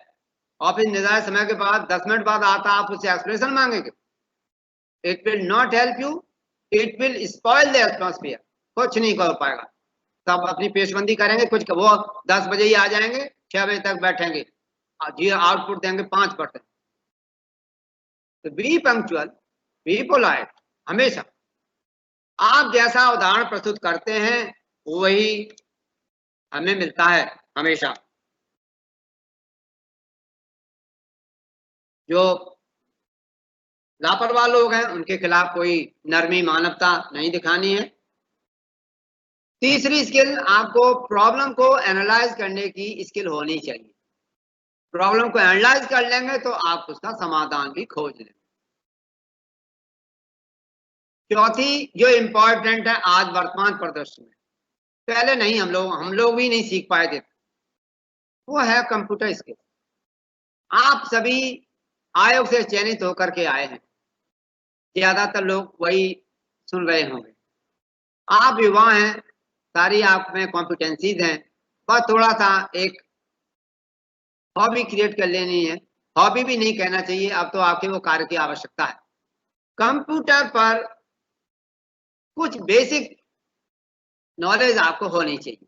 S2: ऑफिस निर्धारित समय के बाद 10 मिनट बाद आता, आप उससे एक्सप्लेनेशन मांगेंगे? It will not help you, it will spoil the atmosphere. कुछ नहीं कर पाएगा। सब अपनी पेशबंदी करेंगे, कुछ वो 10 बजे ही आ जाएंगे, 6 बजे तक बैठेंगे, जी आउटपुट देंगे 5%। तो बी पंक्चुअल, बी पोलाइट। हमेशा आप जैसा उदाहरण प्रस्तुत करते हैं वही हमें मिलता है। हमेशा जो लापरवाह लोग हैं उनके खिलाफ कोई नरमी मानवता नहीं दिखानी है। तीसरी स्किल, आपको प्रॉब्लम को एनालाइज करने की स्किल होनी चाहिए। प्रॉब्लम को एनालाइज कर लेंगे तो आप उसका समाधान भी खोज लेंगे। चौथी जो इंपॉर्टेंट है आज वर्तमान परिदृश्य में, पहले नहीं हम लोग भी नहीं सीख पाए थे, वो है कंप्यूटर स्किल। आप सभी आयोग से चयनित होकर के आए हैं, ज्यादातर लोग वही सुन रहे होंगे। आप युवा हैं, सारी आप में कॉम्पिटेंसीज हैं, बस थोड़ा सा एक हॉबी क्रिएट कर लेनी है। हॉबी भी नहीं कहना चाहिए, अब तो आपके वो कार्य की आवश्यकता है। कंप्यूटर पर कुछ बेसिक नॉलेज आपको होनी चाहिए।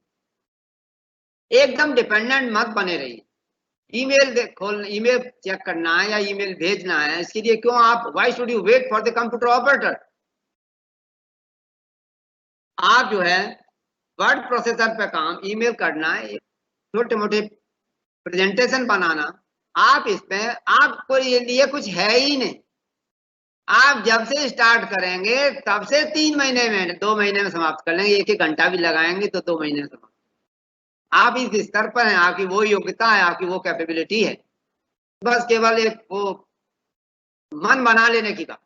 S2: एकदम डिपेंडेंट मत बने रहिए। ईमेल चेक करना है या ईमेल भेजना है, इसके लिए क्यों आप, why should you wait for the computer operator? आप जो है वर्ड प्रोसेसर पे काम, ईमेल करना है, छोटे मोटे प्रेजेंटेशन बनाना, आप इसमें आपको ये कुछ है ही नहीं। आप जब से स्टार्ट करेंगे तब से 3 महीने में, 2 महीने में समाप्त कर लेंगे। 1-1 घंटा भी लगाएंगे तो 2 महीने में समाप्त। आप इस स्तर पर हैं, आपकी वो योग्यता है, आपकी वो कैपेबिलिटी है, बस केवल एक वो मन बना लेने की का।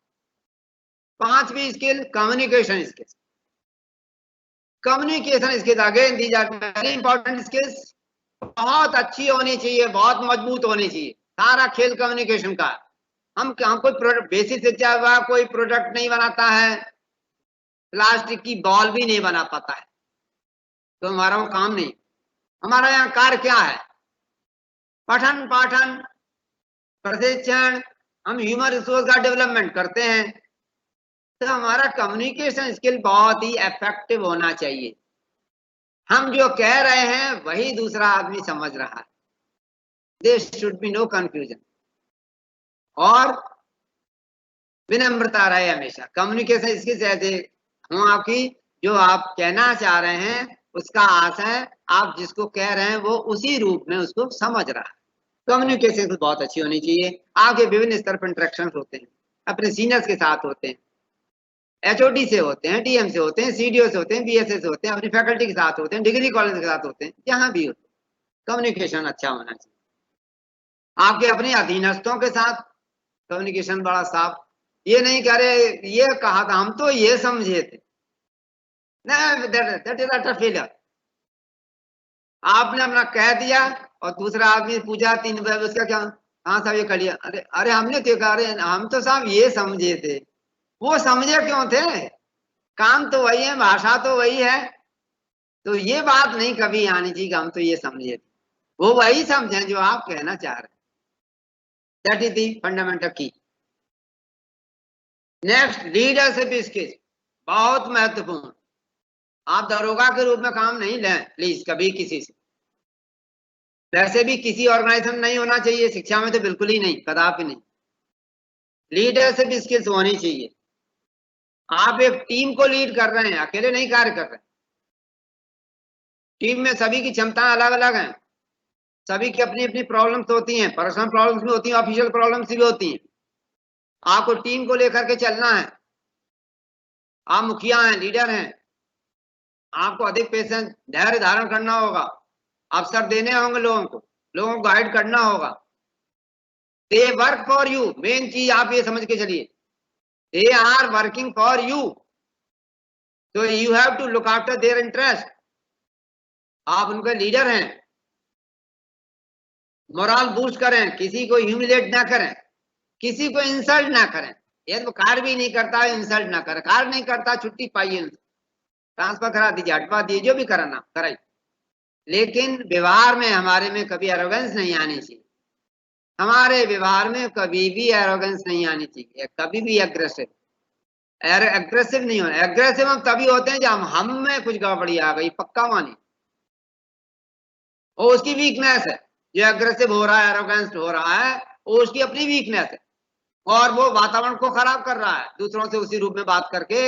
S2: 5वीं skill communication skills. Communication skills again these are very important skills. बहुत अच्छी होनी चाहिए, बहुत मजबूत होनी चाहिए। सारा खेल कम्युनिकेशन का। हम कोई बेसिक शिक्षा विभाग कोई प्रोडक्ट नहीं बनाता है, प्लास्टिक की बॉल भी नहीं बना पाता है, तो हमारा वो काम नहीं। हमारा यहाँ कार्य क्या है? पठन पाठन प्रशिक्षण, हम ह्यूमन रिसोर्स का डेवलपमेंट करते हैं। तो हमारा कम्युनिकेशन स्किल बहुत ही इफेक्टिव होना चाहिए। हम जो कह रहे हैं वही दूसरा आदमी समझ रहा है। There should be no confusion. और विनम्रता रहे हमेशा। कम्युनिकेशन स्किल्स ऐसे हूँ आपकी, जो आप कहना चाह रहे हैं उसका आशय आप जिसको कह रहे हैं वो उसी रूप में उसको समझ रहा है। कम्युनिकेशन बहुत अच्छी होनी चाहिए। आपके विभिन्न स्तर पर इंटरेक्शन होते हैं, अपने सीनियर्स के साथ होते हैं, एचओडी से होते हैं, डीएम से होते हैं, सीडीओ से होते हैं, बीएसए से होते हैं, अपनी फैकल्टी के साथ होते हैं, डिग्री कॉलेज के साथ होते हैं, जहां भी होते हैं। कम्युनिकेशन अच्छा होना चाहिए। आपके अपने अधीनस्थों के साथ कम्युनिकेशन बड़ा साफ। ये नहीं कह रहे ये कहा था, हम तो ये समझे थे, दैट इज अटर फेलियर। आपने अपना कह दिया और दूसरा आदमी पूछा 3 बजे, उसका क्या, हाँ साहब ये कर लिया। अरे अरे हमने तो कहा, अरे हम तो साहब ये समझे थे। वो समझे क्यों थे? काम तो वही है, भाषा तो वही है। तो ये बात नहीं कभी आनी चाहिए कि हम तो ये समझे थे। वो वही समझे जो आप कहना चाह रहे हैं। दैट इज द फंडामेंटल की। नेक्स्ट, लीडरशिप स्किल्स बहुत महत्वपूर्ण। आप दरोगा के रूप में काम नहीं लें प्लीज कभी किसी से। वैसे भी किसी ऑर्गेनाइजेशन नहीं होना चाहिए, शिक्षा में तो बिल्कुल ही नहीं, कदापि नहीं। लीडरशिप स्किल्स होनी चाहिए। आप एक टीम को लीड कर रहे हैं, अकेले नहीं कार्य कर रहे। टीम में सभी की क्षमताएं अलग अलग हैं, सभी की अपनी अपनी प्रॉब्लम्स होती हैं, पर्सनल प्रॉब्लम्स भी होती हैं, ऑफिशियल प्रॉब्लम्स भी होती हैं। आपको टीम को लेकर के चलना है। आप मुखिया हैं, लीडर हैं, आपको अधिक पेशेंस, धैर्य धारण करना होगा, अवसर देने होंगे लोगों को गाइड करना होगा। They work for you, main चीज आप ये समझ के चलिए, they are working for you, तो you have to look after their interest. आप उनके लीडर हैं। मोरल बूस्ट करें, किसी को ह्यूमिलेट ना करें, किसी को इंसल्ट ना करें। यदि वो कार्य भी नहीं करता है इंसल्ट ना करें, कार्य नहीं करता छुट्टी पाइए, ट्रांसफर करा दीजिए, हटवा दीजिए, जो भी कराना कराइए। लेकिन व्यवहार में हमारे में कभी एरोगेंस नहीं आनी चाहिए। हमारे व्यवहार में कभी भी एरोगेंस नहीं आनी चाहिए, कभी भी एग्रेसिव नहीं होना। एग्रेसिव हम तभी होते हैं जब हम में कुछ गड़बड़ी आ गई, पक्का मानिए। वो उसकी वीकनेस है, जो एग्रेसिव हो रहा है, एरोगेंस हो रहा है, वो उसकी अपनी वीकनेस है और वो वातावरण को खराब कर रहा है दूसरों से उसी रूप में बात करके।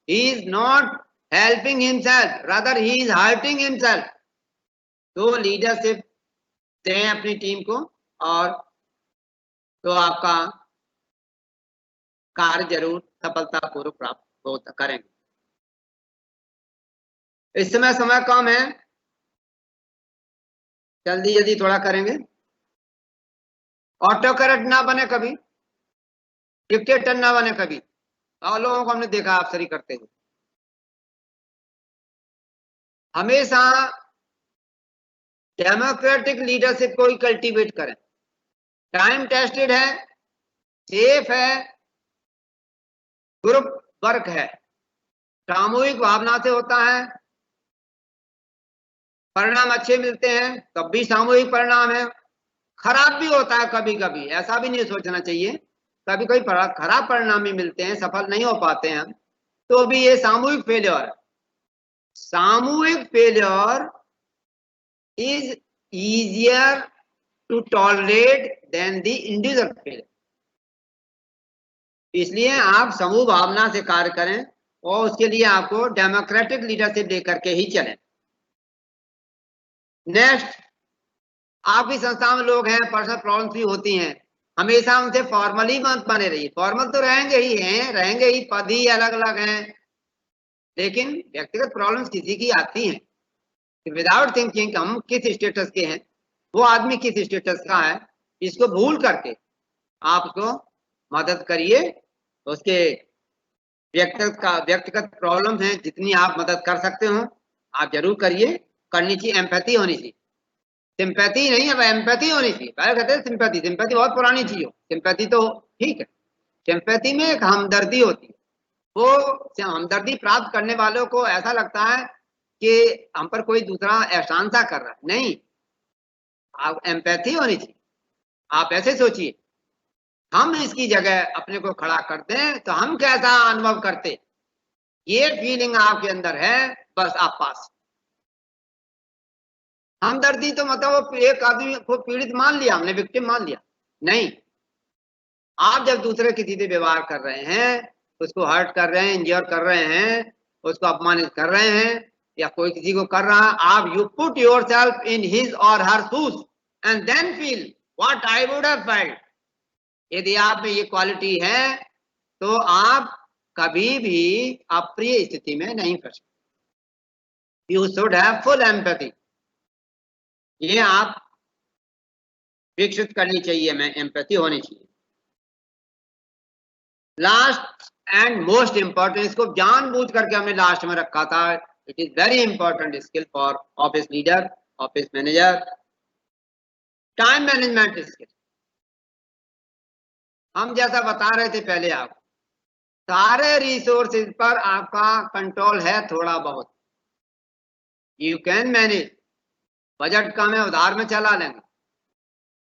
S2: He is not helping himself, rather he is hurting himself. तो लीडरशिप दें अपनी टीम को और तो आपका कार्य जरूर सफलतापूर्वक प्राप्त हो करेंगे। इस समय कम है, जल्दी जल्दी थोड़ा करेंगे। ऑटो करेक्ट ना बने कभी, डिक्टेटर ना बने कभी। और लोगों को हमने देखा आप सही करते हुए। हमेशा डेमोक्रेटिक लीडरशिप को ही कल्टीवेट करें। टाइम टेस्टेड है, सेफ है, ग्रुप वर्क है, सामूहिक भावना से होता है, परिणाम अच्छे मिलते हैं, तब भी सामूहिक परिणाम है। खराब भी होता है कभी कभी, ऐसा भी नहीं सोचना चाहिए, कभी कभी खराब परिणाम भी मिलते हैं, सफल नहीं हो पाते हैं, तो भी ये सामूहिक फेलियर है। सामूहिक failure is easier to tolerate than the individual failure। इसलिए आप समूह भावना से कार्य करें और उसके लिए आपको डेमोक्रेटिक लीडरशिप लेकर के ही चलें। नेक्स्ट, आपकी संस्था में लोग हैं, पर्सनल प्रॉब्लम्स भी होती हैं, हमेशा उनसे फॉर्मली मत बने रहिए। फॉर्मल तो रहेंगे ही हैं, रहेंगे ही, पद ही अलग अलग हैं, लेकिन व्यक्तिगत प्रॉब्लम्स किसी की आती हैं। विदाउट थिंकिंग हम किस स्टेटस के हैं, वो आदमी किस स्टेटस का है, इसको भूल करके आप उसको मदद करिए। उसके व्यक्तिगत प्रॉब्लम है, जितनी आप मदद कर सकते हो आप जरूर करिए। करनी चाहिए, एम्पैथी होनी चाहिए, सिंपैथी नहीं है, एम्पैथी होनी चाहिए। पहले कहते हैं सिंपैथी बहुत पुरानी चीज हो, सिंपैथी तो ठीक है, सिंपैथी में एक हमदर्दी होती है। वो हमदर्दी प्राप्त करने वालों को ऐसा लगता है कि हम पर कोई दूसरा एहसान सा कर रहा है, नहीं, आप एम्पैथी होनी चाहिए। आप ऐसे सोचिए, हम इसकी जगह अपने को खड़ा करते हैं तो हम कैसा अनुभव करते, ये फीलिंग आपके अंदर है, बस आप पास। हमदर्दी तो मतलब एक आदमी को पीड़ित मान लिया हमने, विक्टिम मान लिया, नहीं। आप जब दूसरे किसी से व्यवहार कर रहे हैं, उसको हर्ट कर रहे हैं, इंजर कर रहे हैं, उसको अपमानित कर रहे हैं या कोई किसी को कर रहा है, आप you put yourself in his or her shoes and then feel what I would have felt. यदि आप में ये क्वालिटी है तो आप कभी भी अप्रिय स्थिति में नहीं फंस सकते। You should have full empathy, ये आप विकसित करनी चाहिए, में एम्पैथी होनी चाहिए। लास्ट एंड मोस्ट इंपॉर्टेंट, इसको जानबूझ करके हमने लास्ट में रखा था, it is very important skill for office leader, office manager, time management skill. हम जैसा बता रहे थे पहले, आप सारे रिसोर्सेज पर आपका कंट्रोल है थोड़ा बहुत, यू कैन मैनेज। बजट कम है, उधार में चला लेंगे,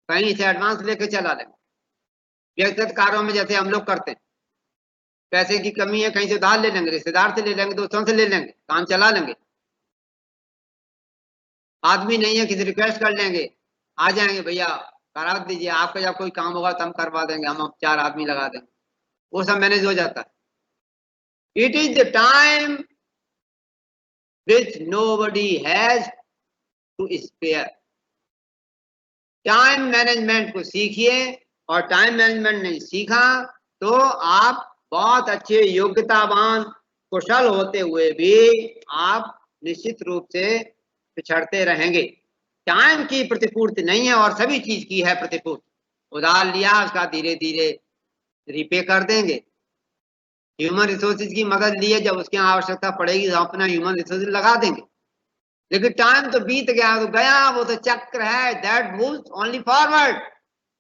S2: कहीं से एडवांस लेके चला लेंगे। व्यक्तिगत कार्यों में जैसे हम लोग करते हैं, पैसे की कमी है, कहीं से उधार ले लेंगे, रिश्तेदार से ले लेंगे, दोस्तों से ले लेंगे, काम चला लेंगे। आदमी नहीं है, किसी रिक्वेस्ट कर लेंगे, आ जाएंगे, भैया करा दीजिए, आपका जब कोई काम होगा तो हम करवा देंगे, हम 4 आदमी लगा देंगे, वो सब मैनेज हो जाता है। It is the time which nobody has to spare. Time management को सीखिए, और टाइम मैनेजमेंट नहीं सीखा तो आप बहुत अच्छे योग्यतावान कुशल होते हुए भी आप निश्चित रूप से पिछड़ते रहेंगे। टाइम की प्रतिपूर्ति नहीं है, और सभी चीज की है प्रतिपूर्ति। उधार लिया, उसका धीरे धीरे रिपे कर देंगे। ह्यूमन रिसोर्सेज की मदद लिए, जब उसकी आवश्यकता पड़ेगी तो अपना ह्यूमन रिसोर्सेज लगा देंगे। लेकिन टाइम तो बीत गया तो गया, वो तो चक्र है, that moves only forward,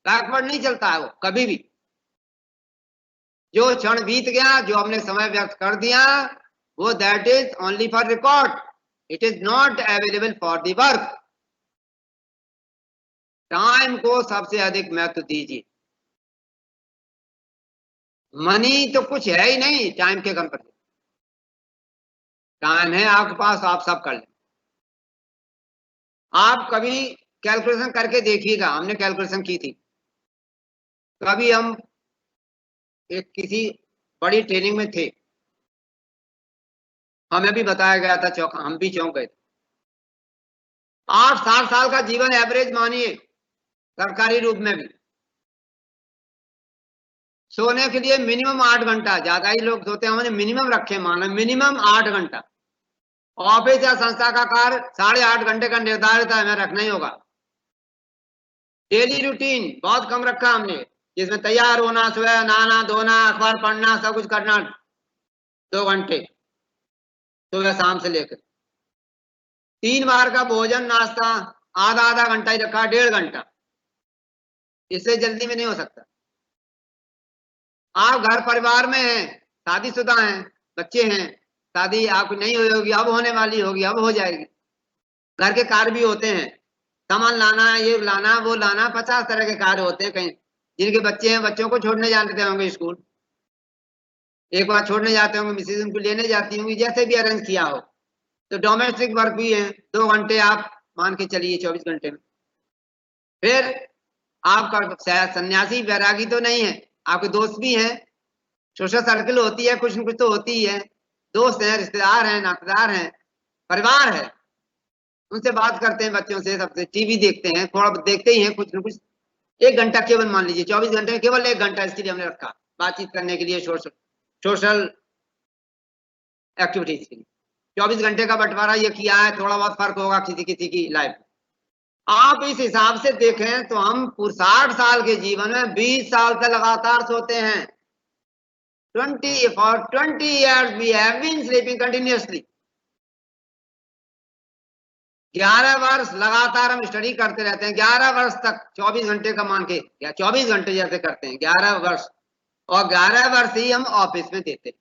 S2: backward नहीं चलता है वो कभी भी। जो क्षण बीत गया, जो हमने समय व्यक्त कर दिया, वो that is only for record, it is not available for the work. Time को सबसे अधिक महत्व दीजिए। मनी तो कुछ है ही नहीं टाइम के कंपेयर। टाइम है आपके पास, आप सब कर लें। आप कभी कैलकुलेशन करके देखिएगा, हमने कैलकुलेशन की थी। कभी हम एक किसी बड़ी ट्रेनिंग में थे, हमें भी बताया गया था, चौंक, हम भी चौंक गए थे। 8-7 साल का जीवन एवरेज मानिए सरकारी रूप में भी। सोने के लिए मिनिमम 8 घंटा, ज्यादा ही लोग सोते हैं, हमने मिनिमम रखे, माना मिनिमम 8 घंटा। ऑफिस या संस्था का कार्य 8.5 घंटे का निर्धारित है, हमें रखना ही होगा। डेली रूटीन बहुत कम रखा हमने, जिसमें तैयार होना, सुबह नहाना धोना, अखबार पढ़ना, सब कुछ करना 2 घंटे सुबह शाम से लेकर। 3 बार का भोजन नाश्ता आधा घंटा ही रखा, 1.5 घंटा, इससे जल्दी में नहीं हो सकता। आप घर परिवार में हैं, शादीशुदा हैं, बच्चे हैं, शादी आपकी नहीं हुई होगी, अब होने वाली होगी, अब हो जाएगी। घर के कार्य भी होते हैं, सामान लाना, ये लाना, वो लाना, 50 तरह के कार्य होते हैं। कहीं जिनके बच्चे हैं, बच्चों को छोड़ने जाते होंगे स्कूल, एक बार छोड़ने जाते होंगे, मिसेज उनको लेने जाती होंगी, जैसे भी अरेंज किया हो। तो डोमेस्टिक वर्क भी है, 2 घंटे आप मान के चलिए 24 घंटे में। फिर आपका सन्यासी वैरागी तो नहीं है, आपके दोस्त भी हैं, सोशल सर्कल होती है, कुछ न कुछ तो होती ही है। दोस्त हैं, रिश्तेदार हैं, नातेदार हैं, परिवार है, उनसे बात करते हैं, बच्चों से, सबसे। टीवी देखते हैं, थोड़ा देखते ही हैं, कुछ न कुछ। 1 घंटा केवल मान लीजिए, 24 घंटे में केवल 1 घंटा इसके लिए हमने रखा, बातचीत करने के लिए, सोशल एक्टिविटीज के लिए। 24 घंटे का बंटवारा ये किया है, थोड़ा बहुत फर्क होगा किसी किसी की लाइफ। आप इस हिसाब से देखें तो हम 60 साल के जीवन में 20 साल से लगातार सोते हैं। 20 years we have been sleeping continuously। 11 वर्ष लगातार हम स्टडी करते रहते हैं, 11 वर्ष तक 24 घंटे का मान के, या 24 घंटे जैसे करते हैं, 11 वर्ष, और 11 वर्ष ही हम ऑफिस में देते हैं।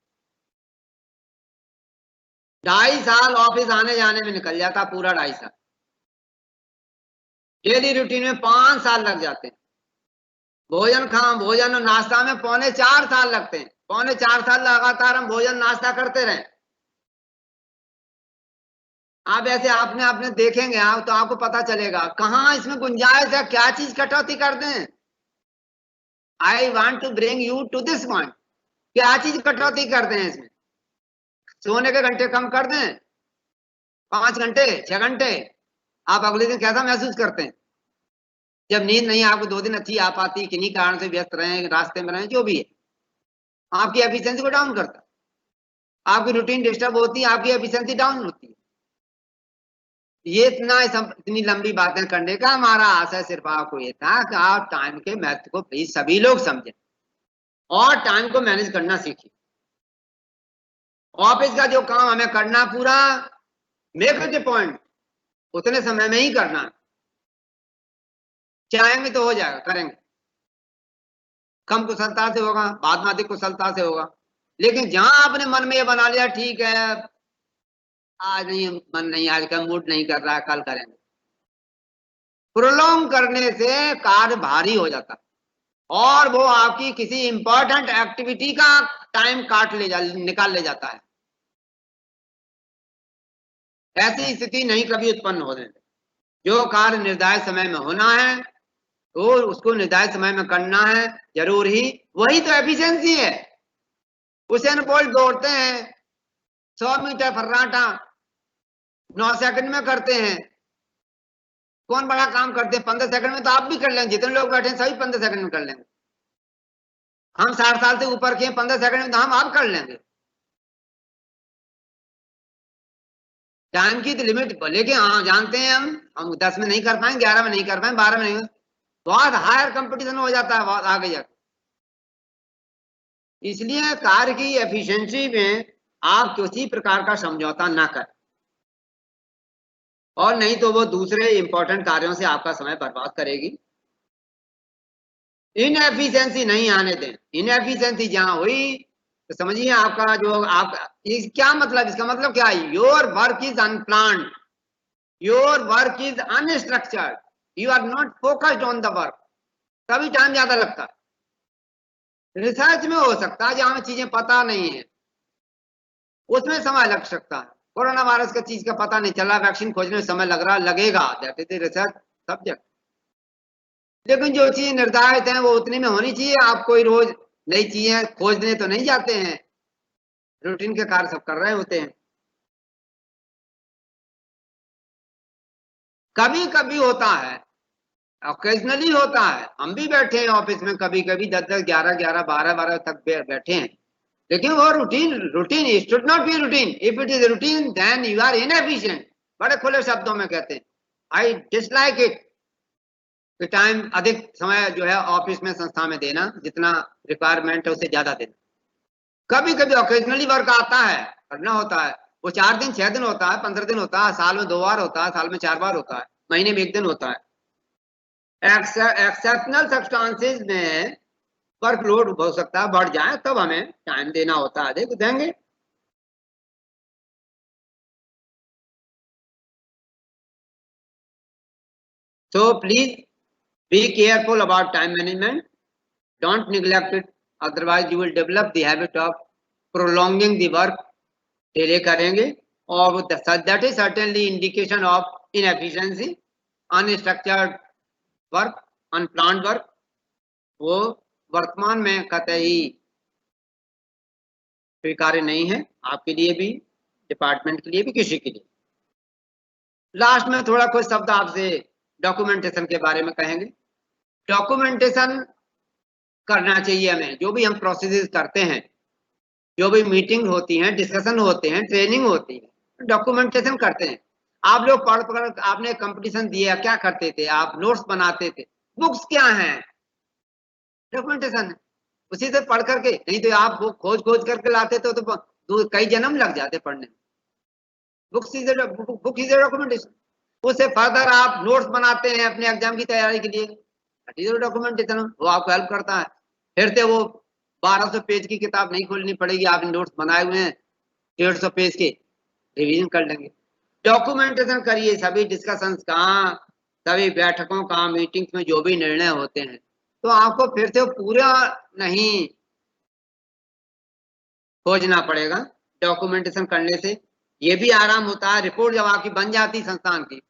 S2: 2.5 साल ऑफिस आने जाने में निकल जाता, पूरा 2.5 साल। डेली रूटीन में 5 साल लग जाते हैं। भोजन और नाश्ता में 3.25 साल लगते हैं। 3.25 साल लगातार हम भोजन नाश्ता करते रहे। आप ऐसे आपने देखेंगे आप, तो आपको पता चलेगा कहाँ इसमें गुंजाइश है, क्या चीज कटौती कर दें। I want to bring you to this point, क्या चीज कटौती कर दें इसमें। सोने के घंटे कम कर दें, 5 घंटे 6 घंटे। आप अगले दिन कैसा महसूस करते हैं? जब नींद नहीं आपको 2 दिन अच्छी आ पाती, किन्हीं कारण से व्यस्त रहे, रास्ते में रहे, जो भी है, आपकी एफिशिएंसी को डाउन करता है। आपकी रूटीन डिस्टर्ब होती है, आपकी एफिशिएंसी डाउन होती है। ये इतनी लंबी बातें करने का हमारा आशय सिर्फ आपको ये था कि आप टाइम के महत्व को प्लीज सभी लोग समझें और टाइम को मैनेज करना सीखिए। ऑफिस का जो काम हमें करना पूरा मेक इट अ पॉइंट, उतने समय में ही करना। चाहेंगे तो हो जाएगा, करेंगे, कम कुशलता से होगा, बाद में अधिक कुशलता से होगा। लेकिन जहां आपने मन में ये बना लिया ठीक है आज नहीं, मन नहीं, आज का मूड नहीं कर रहा है, कल करेंगे, प्रोलॉन्ग करने से कार्य भारी हो जाता है और वो आपकी किसी इंपॉर्टेंट एक्टिविटी का टाइम निकाल ले जाता है। ऐसी स्थिति नहीं कभी उत्पन्न होने दे। जो कार्य निर्धारित समय में होना है तो उसको निर्धारित समय में करना है जरूर ही, वही तो एफिशिएंसी है। उसेन बोल्ट दौड़ते हैं 100 मीटर फर्राटा 9 सेकंड में करते हैं। कौन बड़ा काम करते हैं 15 सेकंड में? तो आप भी कर लेंगे, जितने लोग बैठे हैं सभी 15 सेकंड में कर लेंगे। हम 60 साल से ऊपर के 15 सेकंड में तो हम आप कर लेंगे। टाइम की तो लिमिट, लेकिन हाँ जानते हैं हम 10 में नहीं कर पाएंगे, 11 में नहीं कर पाएंगे, 12 में नहीं, बहुत हायर कंपटीशन हो जाता है बहुत आगे जाकर। इसलिए कार्य की एफिशिएंसी में आप किसी प्रकार का समझौता ना करें, और नहीं तो वो दूसरे इंपॉर्टेंट कार्यों से आपका समय बर्बाद करेगी। इनएफिशिएंसी नहीं आने दें। इनएफिशिएंसी जहां हुई तो समझिए आपका जो आपका क्या मतलब, इसका मतलब क्या है? Your work is unplanned, your work is unstructured, you are not focused on the work, तभी टाइम ज्यादा लगता है। रिसर्च में हो सकता है जहां हमें चीजें पता नहीं है, उसमें समय लग सकता है। कोरोना वायरस का चीज का पता नहीं चला, वैक्सीन खोजने में समय लग रहा लगेगा, that is the research subject. लेकिन जो चीज निर्धारित है वो उतनी में होनी चाहिए। आप कोई रोज नई चीजें खोजने तो नहीं जाते हैं, रूटीन के कार्य सब कर रहे होते हैं। कभी कभी होता है, ऑकेजनली होता है, हम भी बैठे हैं ऑफिस में कभी कभी 10-10, 11-11, 12-12 तक बैठे हैं, लेकिन वो routine routine it should not be routine. If it is routine then you are inefficient. बड़े खुले शब्दों में कहते हैं, आई डिसलाइक इट कि टाइम अधिक समय जो है ऑफिस में संस्था में देना, जितना रिक्वायरमेंट है उससे ज्यादा देना। कभी कभी ऑकेजनली वर्क आता है, करना होता है, वो 4 दिन 6 दिन होता है, 15 दिन होता है, साल में 2 बार होता है, साल में 4 बार होता है, महीने में 1 दिन होता है। एक्सेप्शनल सर्कमस्टांसेस में वर्कलोड हो सकता है बढ़ जाए, तब हमें टाइम देना होता है, देंगे। So please be careful about time management. Don't neglect it, otherwise you will develop the habit of prolonging the work. Delay करेंगे और that is certainly indication of inefficiency. Unstructured work, unplanned work, वो वर्तमान में कतई स्वीकार्य नहीं है, आपके लिए भी, डिपार्टमेंट के लिए भी, किसी के लिए। लास्ट में थोड़ा कुछ शब्द आपसे डॉक्यूमेंटेशन के बारे में कहेंगे। डॉक्यूमेंटेशन करना चाहिए हमें, जो भी हम प्रोसेसेस करते हैं, जो भी मीटिंग होती हैं, डिस्कशन होते हैं, ट्रेनिंग होती है, डॉक्यूमेंटेशन करते हैं। आप लोग पढ़ पढ़ आपने कंपटीशन दिया, क्या करते थे आप? नोट्स बनाते थे। बुक्स क्या हैं? डॉक्यूमेंटेशन है, उसी से पढ़ करके, नहीं तो आप वो खोज खोज करके लाते थे तो कई जन्म लग जाते पढ़ने में। Book is documentation. उससे फर्दर आप नोट्स बनाते हैं अपने एग्जाम की तैयारी के लिए, डॉक्यूमेंटेशन, वो आपको हेल्प करता है। फिर से वो 1200 पेज की किताब नहीं खोलनी पड़ेगी, आपने नोट्स बनाए हुए हैं 150 पेज के, रिवीजन कर लेंगे। डॉक्यूमेंटेशन करिए सभी डिस्कशंस का, सभी बैठकों का, मीटिंग्स में जो भी निर्णय होते हैं, तो आपको फिर से पूरा नहीं खोजना पड़ेगा। डॉक्यूमेंटेशन करने से ये भी आराम होता है। रिपोर्ट जब आपकी बन जाती संस्थान की,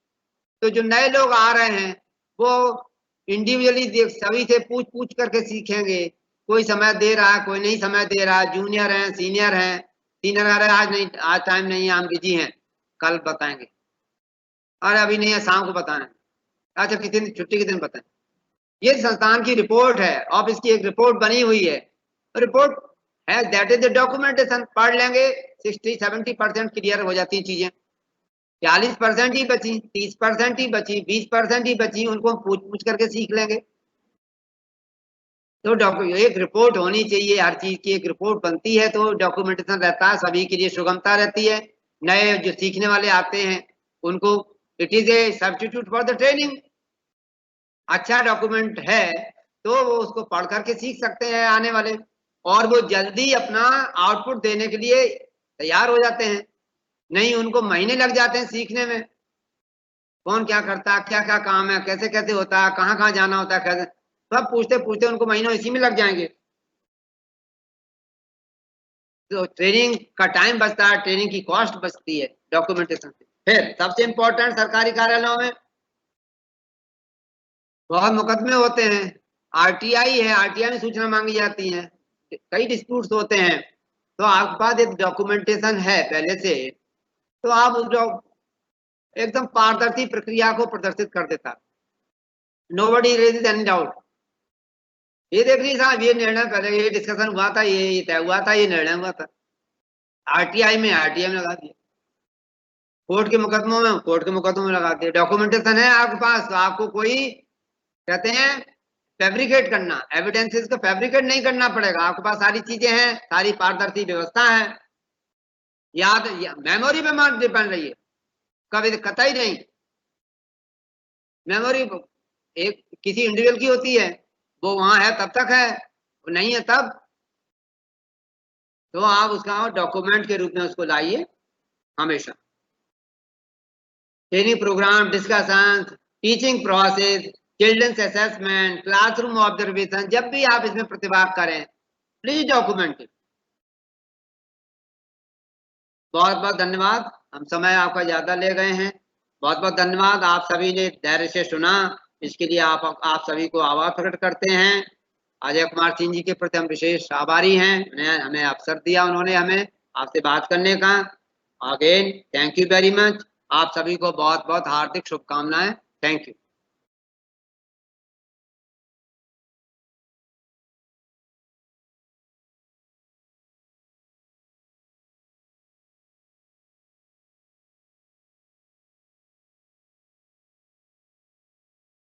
S2: तो जो नए लोग आ रहे हैं वो इंडिविजुअली सभी से पूछ पूछ करके सीखेंगे। कोई समय दे रहा है, कोई नहीं समय दे रहा है, जूनियर हैं, सीनियर हैं। सीनियर आ रहे हैं, आज नहीं, आज टाइम नहीं है, हम बिजी हैं, कल बताएंगे। अरे अभी नहीं है, शाम को बताएं। अच्छा किसी दिन छुट्टी के दिन बताएं। ये संस्थान की रिपोर्ट है, ऑफिस की एक रिपोर्ट बनी हुई है, रिपोर्ट है, दैट इज द डॉक्यूमेंटेशन। पढ़ लेंगे 60-70% क्लियर हो जाती है चीजें, 40% ही बची, 30% ही बची, 20% ही बची, उनको पूछ पूछ करके सीख लेंगे। तो एक रिपोर्ट होनी चाहिए, हर चीज की एक रिपोर्ट बनती है, तो डॉक्यूमेंटेशन रहता है, सभी के लिए सुगमता रहती है। नए जो सीखने वाले आते हैं उनको it is a substitute for the training. अच्छा डॉक्यूमेंट है तो वो उसको पढ़ करके सीख सकते हैं आने वाले, और वो जल्दी अपना आउटपुट देने के लिए तैयार हो जाते हैं। नहीं, उनको महीने लग जाते हैं सीखने में, कौन क्या करता है, क्या क्या काम है, कैसे कैसे होता है, कहाँ कहाँ जाना होता है, कैसे, सब पूछते पूछते उनको महीनों इसी में लग जाएंगे। तो ट्रेनिंग का टाइम बचता है, ट्रेनिंग की कॉस्ट बचती है डॉक्यूमेंटेशन से। फिर सबसे इंपॉर्टेंट, सरकारी कार्यालयों में बहुत मुकदमे होते हैं, आरटीआई है, आरटीआई में सूचना मांगी जाती है, कई डिस्प्यूट्स होते हैं। तो आपके पास एक डॉक्यूमेंटेशन है पहले से, तो आप उस एकदम पारदर्शी प्रक्रिया को प्रदर्शित कर देता, नोबडी रेजेस एनी डाउट। ये देख लीजिए साहब, ये निर्णय पहले ये डिस्कशन हुआ था, ये तय हुआ था, ये निर्णय हुआ था, आरटीआई में लगा दिया, कोर्ट के मुकदमों में लगा दिया। डॉक्यूमेंटेशन है आपके पास, तो आपको कोई कहते हैं फैब्रिकेट करना, एविडेंसेस को फैब्रिकेट नहीं करना पड़ेगा, आपके पास सारी चीजें हैं, सारी पारदर्शी व्यवस्था है। याद मेमोरी पे मत डिपेंड रहिए, कभी कतई नहीं। मेमोरी एक किसी इंडिविजुअल की होती है, वो वहां है तब तक है, वो नहीं है तब, तो आप उसका डॉक्यूमेंट के रूप में उसको लाइए हमेशा। Training programme, discussion, teaching process, children's assessment, classroom observation, जब भी आप इसमें प्रतिभाग करें प्लीज डॉक्यूमेंट इट। बहुत बहुत धन्यवाद, हम समय आपका ज्यादा ले गए हैं। बहुत बहुत धन्यवाद, आप सभी ने धैर्य से सुना, इसके लिए आप सभी को आभार प्रकट करते हैं। अजय कुमार सिंह जी के प्रति हम विशेष आभारी हैं, हमें अवसर दिया उन्होंने हमें आपसे बात करने का। Again thank you very much, आप सभी को बहुत बहुत हार्दिक शुभकामनाएं। Thank you.